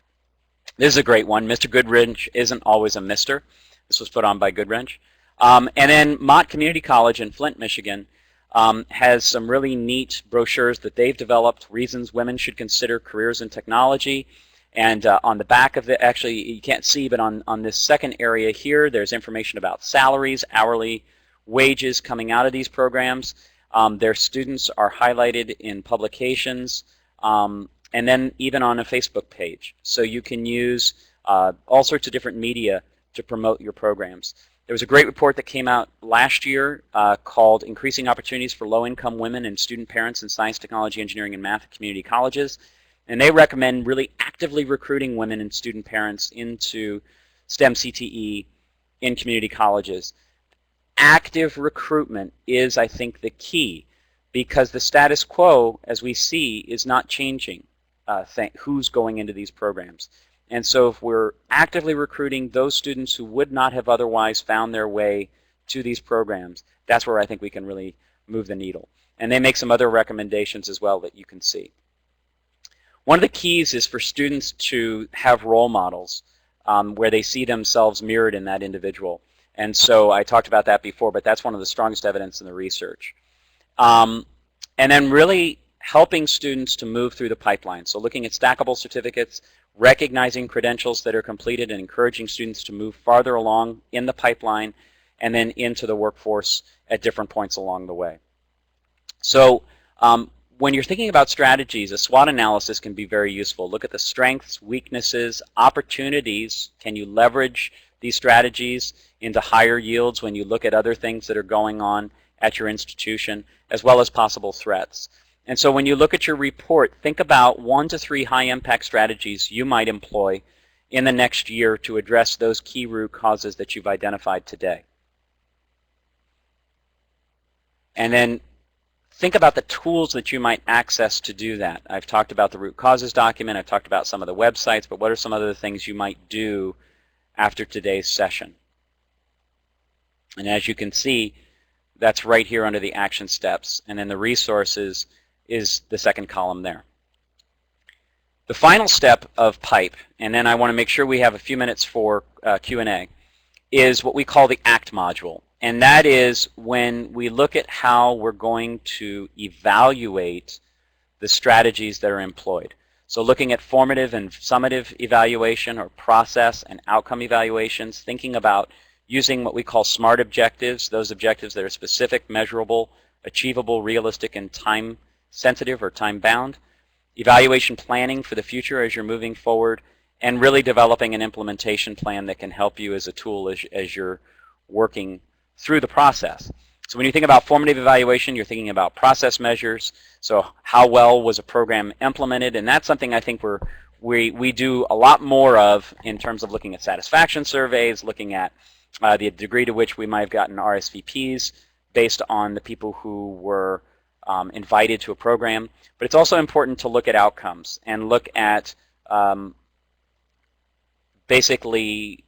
This is a great one. Mr. Goodwrench isn't always a Mr. This was put on by Goodwrench. And then Mott Community College in Flint, Michigan has some really neat brochures that they've developed, reasons women should consider careers in technology. And on the back of it, actually you can't see, but on this second area here, there's information about salaries, hourly wages coming out of these programs. Their students are highlighted in publications, and then even on a Facebook page. So you can use all sorts of different media to promote your programs. There was a great report that came out last year called Increasing Opportunities for Low-Income Women and Student Parents in Science, Technology, Engineering, and Math at Community Colleges. And they recommend really actively recruiting women and student parents into STEM CTE in community colleges. Active recruitment is, I think, the key, because the status quo, as we see, is not changing who's going into these programs. And so if we're actively recruiting those students who would not have otherwise found their way to these programs, that's where I think we can really move the needle. And they make some other recommendations as well that you can see. One of the keys is for students to have role models where they see themselves mirrored in that individual. And so I talked about that before, but that's one of the strongest evidence in the research. And then really helping students to move through the pipeline. So looking at stackable certificates, recognizing credentials that are completed, and encouraging students to move farther along in the pipeline and then into the workforce at different points along the way. So when you're thinking about strategies, a SWOT analysis can be very useful. Look at the strengths, weaknesses, opportunities. Can you leverage these strategies into higher yields when you look at other things that are going on at your institution, as well as possible threats? And so when you look at your report, think about 1 to 3 high-impact strategies you might employ in the next year to address those key root causes that you've identified today. And then think about the tools that you might access to do that. I've talked about the root causes document. I've talked about some of the websites, but what are some other things you might do after today's session? And as you can see, that's right here under the action steps. And then the resources is the second column there. The final step of PIPE, and then I want to make sure we have a few minutes for Q&A, is what we call the ACT module. And that is when we look at how we're going to evaluate the strategies that are employed. So looking at formative and summative evaluation, or process and outcome evaluations, thinking about using what we call SMART objectives, those objectives that are specific, measurable, achievable, realistic, and time-sensitive or time-bound. Evaluation planning for the future as you're moving forward, and really developing an implementation plan that can help you as a tool as you're working through the process. So when you think about formative evaluation, you're thinking about process measures. So how well was a program implemented? And that's something I think we do a lot more of in terms of looking at satisfaction surveys, looking at the degree to which we might have gotten RSVPs based on the people who were invited to a program. But it's also important to look at outcomes and look at basically,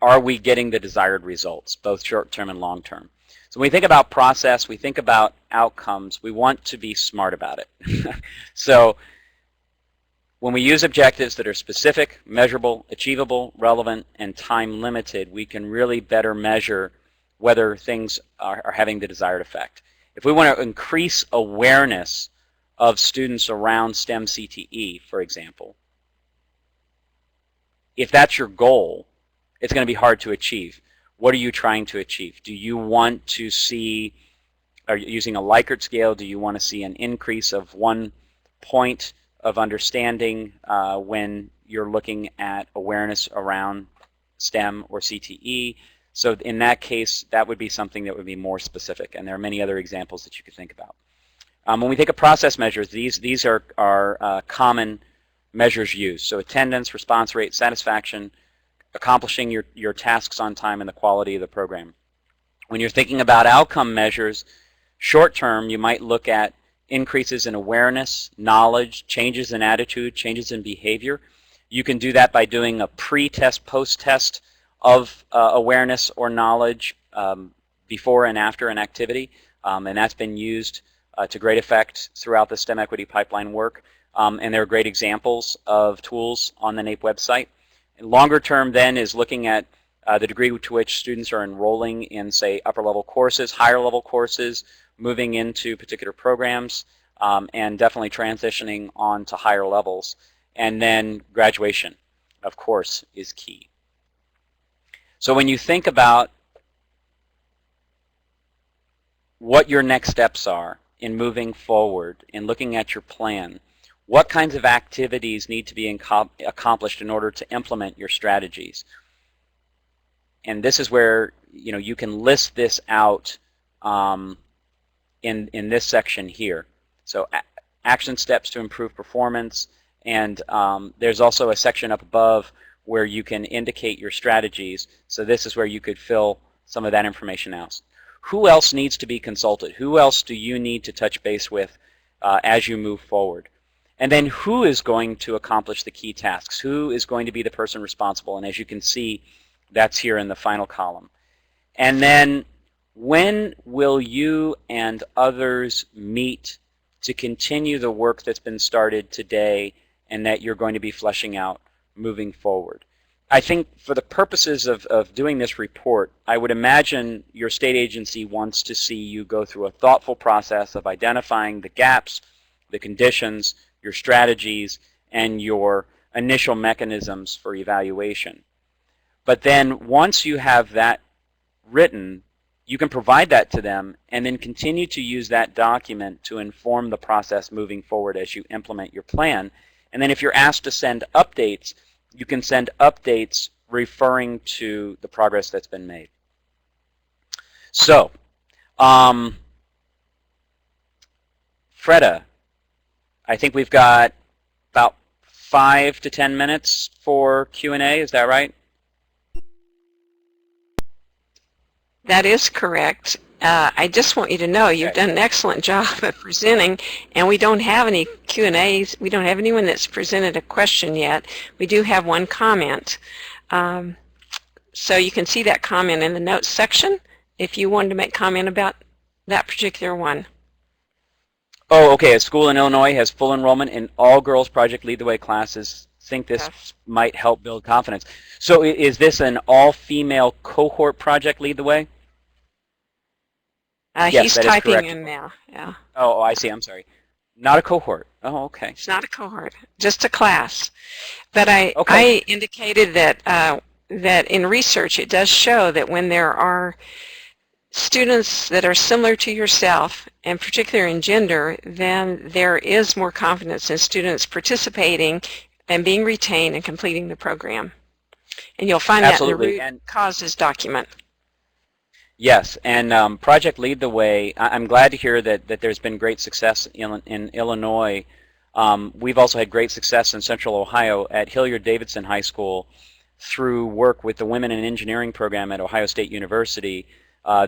are we getting the desired results, both short-term and long-term? So when we think about process, we think about outcomes, we want to be smart about it. So when we use objectives that are specific, measurable, achievable, relevant, and time-limited, we can really better measure whether things are having the desired effect. If we want to increase awareness of students around STEM CTE, for example, if that's your goal, it's going to be hard to achieve. What are you trying to achieve? Do you want to see, are you using a Likert scale, do you want to see an increase of 1 point of understanding when you're looking at awareness around STEM or CTE? So in that case, that would be something that would be more specific, and there are many other examples that you could think about. When we think of process measures, these are common measures used. So attendance, response rate, satisfaction, accomplishing your tasks on time, and the quality of the program. When you're thinking about outcome measures, short term, you might look at increases in awareness, knowledge, changes in attitude, changes in behavior. You can do that by doing a pre-test, post-test of awareness or knowledge before and after an activity, and that's been used to great effect throughout the STEM equity pipeline work, and there are great examples of tools on the Nape website. And longer term then is looking at the degree to which students are enrolling in, say, upper level courses, higher level courses, moving into particular programs, and definitely transitioning on to higher levels. And then graduation, of course, is key. So when you think about what your next steps are in moving forward, in looking at your plan, what kinds of activities need to be accomplished in order to implement your strategies? And this is where you can list this out in this section here. So action steps to improve performance, and there's also a section up above where you can indicate your strategies. So this is where you could fill some of that information out. Who else needs to be consulted? Who else do you need to touch base with as you move forward? And then who is going to accomplish the key tasks? Who is going to be the person responsible? And as you can see, that's here in the final column. And then when will you and others meet to continue the work that's been started today and that you're going to be fleshing out moving forward? I think for the purposes of doing this report, I would imagine your state agency wants to see you go through a thoughtful process of identifying the gaps, the conditions, your strategies, and your initial mechanisms for evaluation. But then once you have that written, you can provide that to them and then continue to use that document to inform the process moving forward as you implement your plan. And then if you're asked to send updates, you can send updates referring to the progress that's been made. So, Freda, I think we've got about 5 to 10 minutes for Q&A. Is that right? That is correct. I just want you to know you've done an excellent job of presenting, and we don't have any Q&As. We don't have anyone that's presented a question yet. We do have one comment. So you can see that comment in the notes section if you wanted to make comment about that particular one. Oh, okay. A school in Illinois has full enrollment in all girls Project Lead the Way classes. Think this might help build confidence. So is this an all-female cohort Project Lead the Way? Yes, he's typing correct. in now. Yeah. Oh, I see. I'm sorry. Not a cohort. Oh, okay. It's not a cohort, just a class. But I indicated that that in research it does show that when there are students that are similar to yourself, and particularly in gender, then there is more confidence in students participating and being retained and completing the program. And you'll find that in the root causes document. Yes, and Project Lead the Way, I'm glad to hear that there's been great success in Illinois. We've also had great success in Central Ohio at Hilliard-Davidson High School through work with the Women in Engineering program at Ohio State University.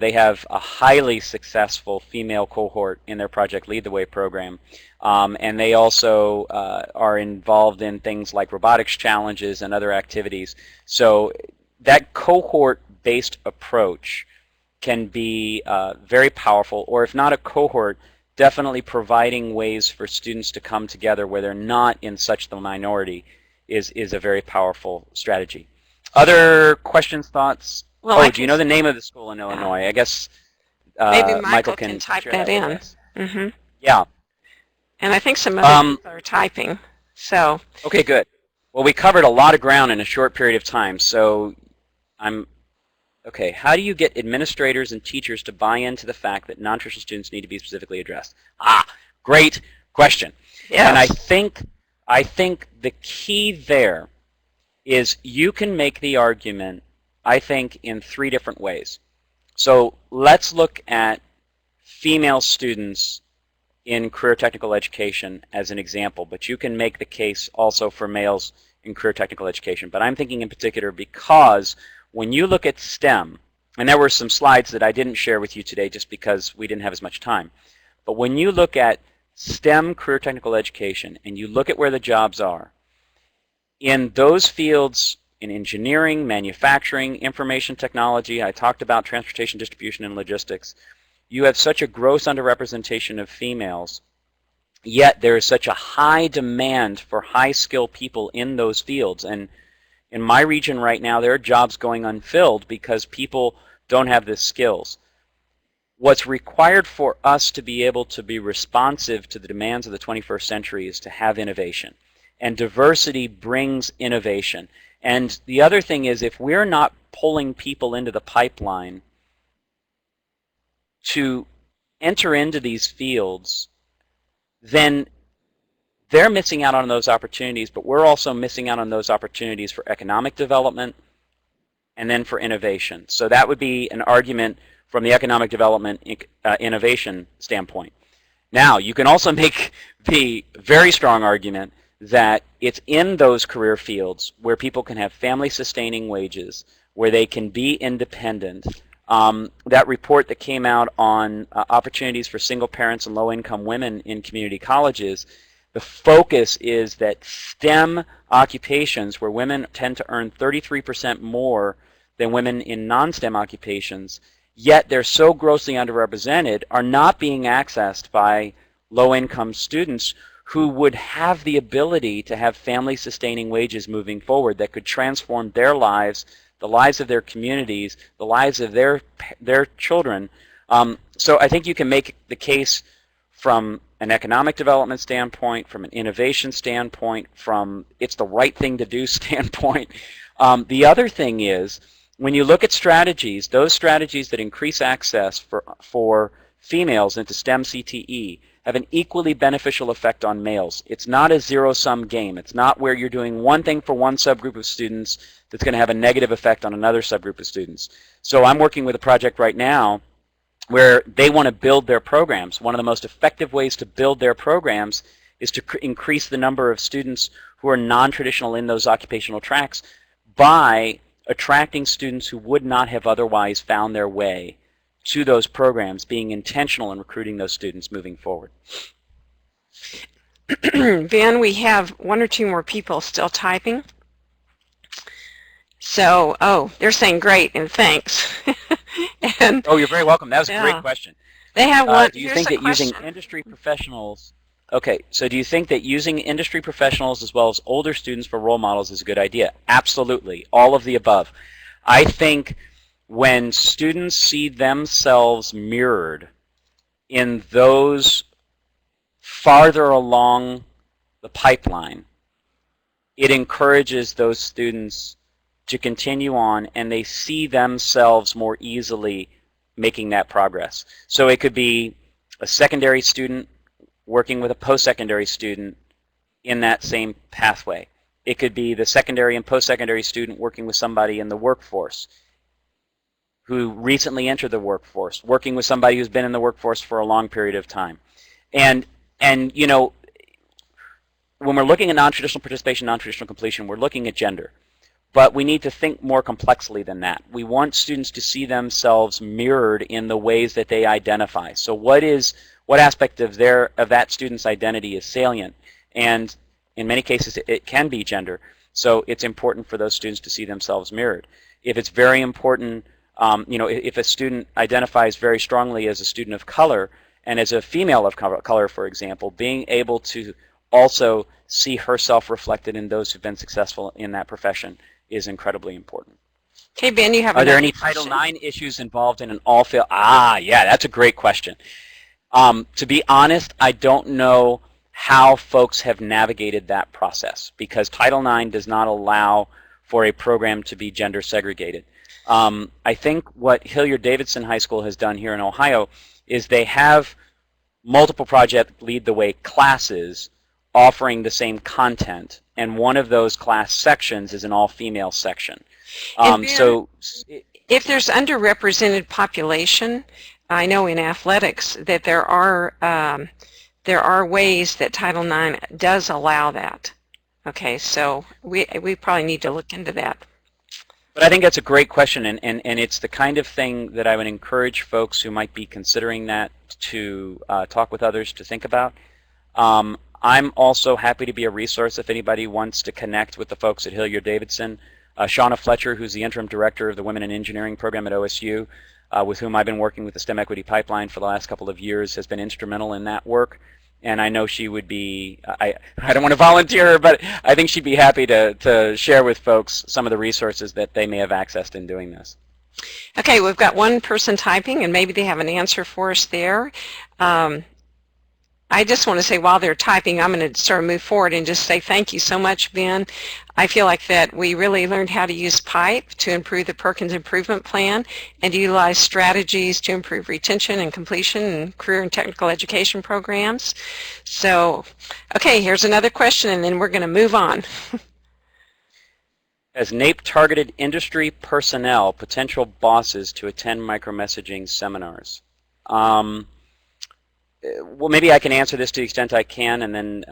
They have a highly successful female cohort in their Project Lead the Way program. And they also are involved in things like robotics challenges and other activities. So that cohort-based approach can be very powerful, or if not a cohort, definitely providing ways for students to come together where they're not in such the minority is a very powerful strategy. Other questions, thoughts? Well, do you know the name of the school in Illinois? I guess maybe Michael can type that in. Mm-hmm. Yeah. And I think some other people are typing. So. Okay, good. Well, we covered a lot of ground in a short period of time, so I'm Okay, how do you get administrators and teachers to buy into the fact that non-traditional students need to be specifically addressed? Great question. Yes. And I think the key there is you can make the argument, I think, in 3 different ways. So let's look at female students in career technical education as an example, but you can make the case also for males in career technical education. But I'm thinking in particular because when you look at STEM, and there were some slides that I didn't share with you today just because we didn't have as much time, but when you look at STEM career technical education and you look at where the jobs are, in those fields, in engineering, manufacturing, information technology, I talked about transportation, distribution, and logistics, you have such a gross underrepresentation of females, yet there is such a high demand for high-skilled people in those fields. And in my region right now, there are jobs going unfilled because people don't have the skills. What's required for us to be able to be responsive to the demands of the 21st century is to have innovation. And diversity brings innovation. And the other thing is, if we're not pulling people into the pipeline to enter into these fields, then they're missing out on those opportunities, but we're also missing out on those opportunities for economic development and then for innovation. So that would be an argument from the economic development innovation standpoint. Now, you can also make the very strong argument that it's in those career fields where people can have family-sustaining wages, where they can be independent. That report that came out on opportunities for single parents and low-income women in community colleges, the focus is that STEM occupations, where women tend to earn 33% more than women in non-STEM occupations, yet they're so grossly underrepresented, are not being accessed by low-income students who would have the ability to have family-sustaining wages moving forward that could transform their lives, the lives of their communities, the lives of their children. So I think you can make the case from an economic development standpoint, from an innovation standpoint, from it's the right thing to do standpoint. The other thing is, when you look at strategies, those strategies that increase access for females into STEM CTE have an equally beneficial effect on males. It's not a zero-sum game. It's not where you're doing one thing for one subgroup of students that's going to have a negative effect on another subgroup of students. So I'm working with a project right now where they want to build their programs. One of the most effective ways to build their programs is to increase the number of students who are non-traditional in those occupational tracks by attracting students who would not have otherwise found their way to those programs, being intentional in recruiting those students moving forward. Van, we have 1 or 2 more people still typing. So, they're saying great and thanks. And oh, you're very welcome. That was a great question. They have one. Do you think that using industry professionals, okay, so do you think that using industry professionals as well as older students for role models is a good idea? Absolutely. All of the above. I think when students see themselves mirrored in those farther along the pipeline, it encourages those students to continue on, and they see themselves more easily making that progress. So it could be a secondary student working with a post-secondary student in that same pathway. It could be the secondary and post-secondary student working with somebody in the workforce who recently entered the workforce, working with somebody who's been in the workforce for a long period of time. And you know, when we're looking at non-traditional participation, non-traditional completion, we're looking at gender. But we need to think more complexly than that. We want students to see themselves mirrored in the ways that they identify. So what aspect of that student's identity is salient? And in many cases, it can be gender. So it's important for those students to see themselves mirrored. If it's very important, you know, if a student identifies very strongly as a student of color and as a female of color, for example, being able to also see herself reflected in those who've been successful in that profession is incredibly important. Okay, Ben, you have Are there any question? Title IX issues involved in an all-fail? Yeah, that's a great question. To be honest, I don't know how folks have navigated that process because Title IX does not allow for a program to be gender segregated. I think what Hilliard-Davidson High School has done here in Ohio is they have multiple Project Lead the Way classes offering the same content, and one of those class sections is an all-female section. So if there's underrepresented population, I know in athletics that there are ways that Title IX does allow that. Okay, so we probably need to look into that. But I think that's a great question, and it's the kind of thing that I would encourage folks who might be considering that to talk with others to think about. I'm also happy to be a resource if anybody wants to connect with the folks at Hilliard-Davidson. Shauna Fletcher, who's the interim director of the Women in Engineering program at OSU, with whom I've been working with the STEM Equity Pipeline for the last couple of years, has been instrumental in that work. And I know she would be, I don't want to volunteer her, but I think she'd be happy to share with folks some of the resources that they may have accessed in doing this. Okay, we've got one person typing, and maybe they have an answer for us there. I just want to say while they're typing, I'm going to sort of move forward and just say thank you so much, Ben. I feel like that we really learned how to use PIPE to improve the Perkins Improvement Plan and to utilize strategies to improve retention and completion in career and technical education programs. So, okay, here's another question, and then we're going to move on. Has Nape targeted industry personnel, potential bosses, to attend micromessaging seminars? Well, maybe I can answer this to the extent I can, and then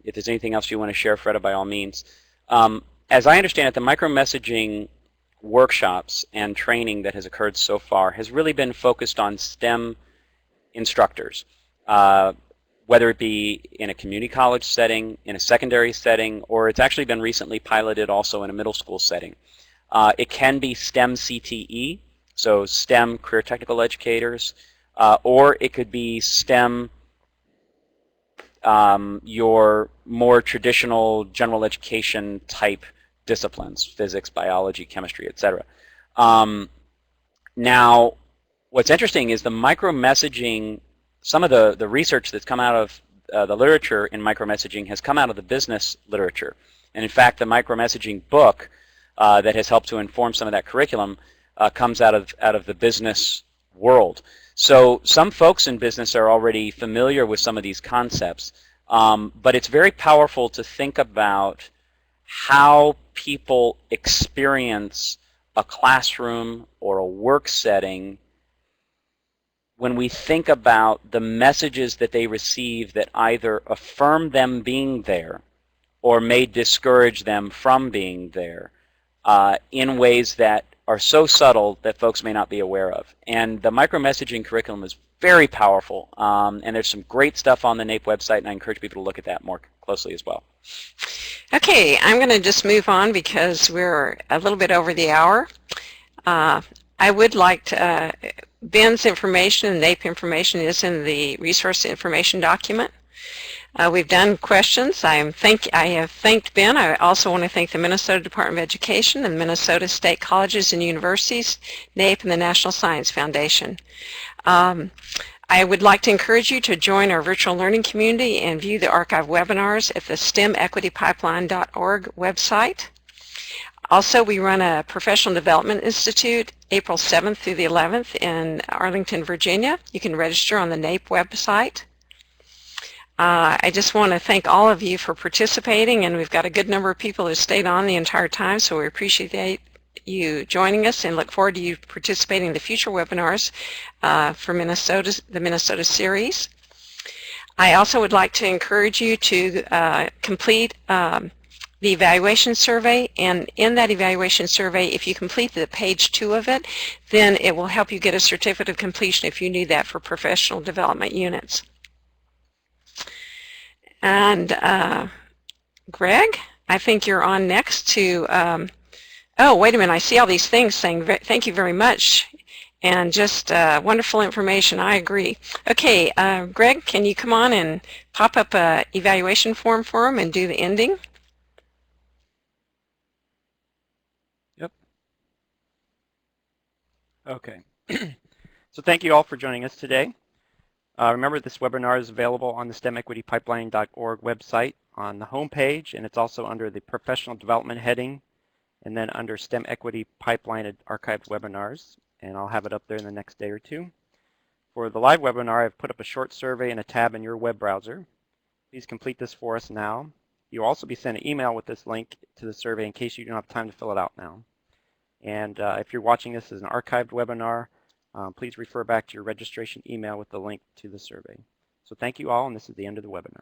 if there's anything else you want to share, Freda, by all means. As I understand it, the micromessaging workshops and training that has occurred so far has really been focused on STEM instructors, whether it be in a community college setting, in a secondary setting, or it's actually been recently piloted also in a middle school setting. It can be STEM CTE, so STEM career technical educators, or it could be STEM, your more traditional general education type disciplines, physics, biology, chemistry, etc. Now, what's interesting is the micromessaging, some of the research that's come out of the literature in micromessaging has come out of the business literature. And in fact, the micromessaging book that has helped to inform some of that curriculum comes out of the business world. So some folks in business are already familiar with some of these concepts, but it's very powerful to think about how people experience a classroom or a work setting when we think about the messages that they receive that either affirm them being there or may discourage them from being there in ways that are so subtle that folks may not be aware of. And the micromessaging curriculum is very powerful, and there's some great stuff on the Nape website, and I encourage people to look at that more closely as well. Okay, I'm going to just move on because we're a little bit over the hour. I would like to, Ben's information and Nape information is in the resource information document. We've done questions. I have thanked Ben. I also want to thank the Minnesota Department of Education and Minnesota State Colleges and Universities, Nape, and the National Science Foundation. I would like to encourage you to join our virtual learning community and view the archive webinars at the STEMequitypipeline.org website. Also, we run a Professional Development Institute April 7th through the 11th in Arlington, Virginia. You can register on the Nape website. I just want to thank all of you for participating, and we've got a good number of people who stayed on the entire time, so we appreciate you joining us and look forward to you participating in the future webinars for the Minnesota series. I also would like to encourage you to complete the evaluation survey, and in that evaluation survey, if you complete the page 2 of it, then it will help you get a certificate of completion if you need that for professional development units. And Greg, I think you're on next to, oh, wait a minute, I see all these things saying thank you very much, and just wonderful information. I agree. Okay, Greg, can you come on and pop up an evaluation form for him and do the ending? Yep. Okay. So thank you all for joining us today. Remember, this webinar is available on the STEMequitypipeline.org website on the home page, and it's also under the Professional Development heading and then under STEM Equity Pipeline Archived Webinars, and I'll have it up there in the next day or two. For the live webinar, I've put up a short survey in a tab in your web browser. Please complete this for us now. You'll also be sent an email with this link to the survey in case you don't have time to fill it out now. And if you're watching this as an archived webinar, please refer back to your registration email with the link to the survey. So thank you all, and this is the end of the webinar.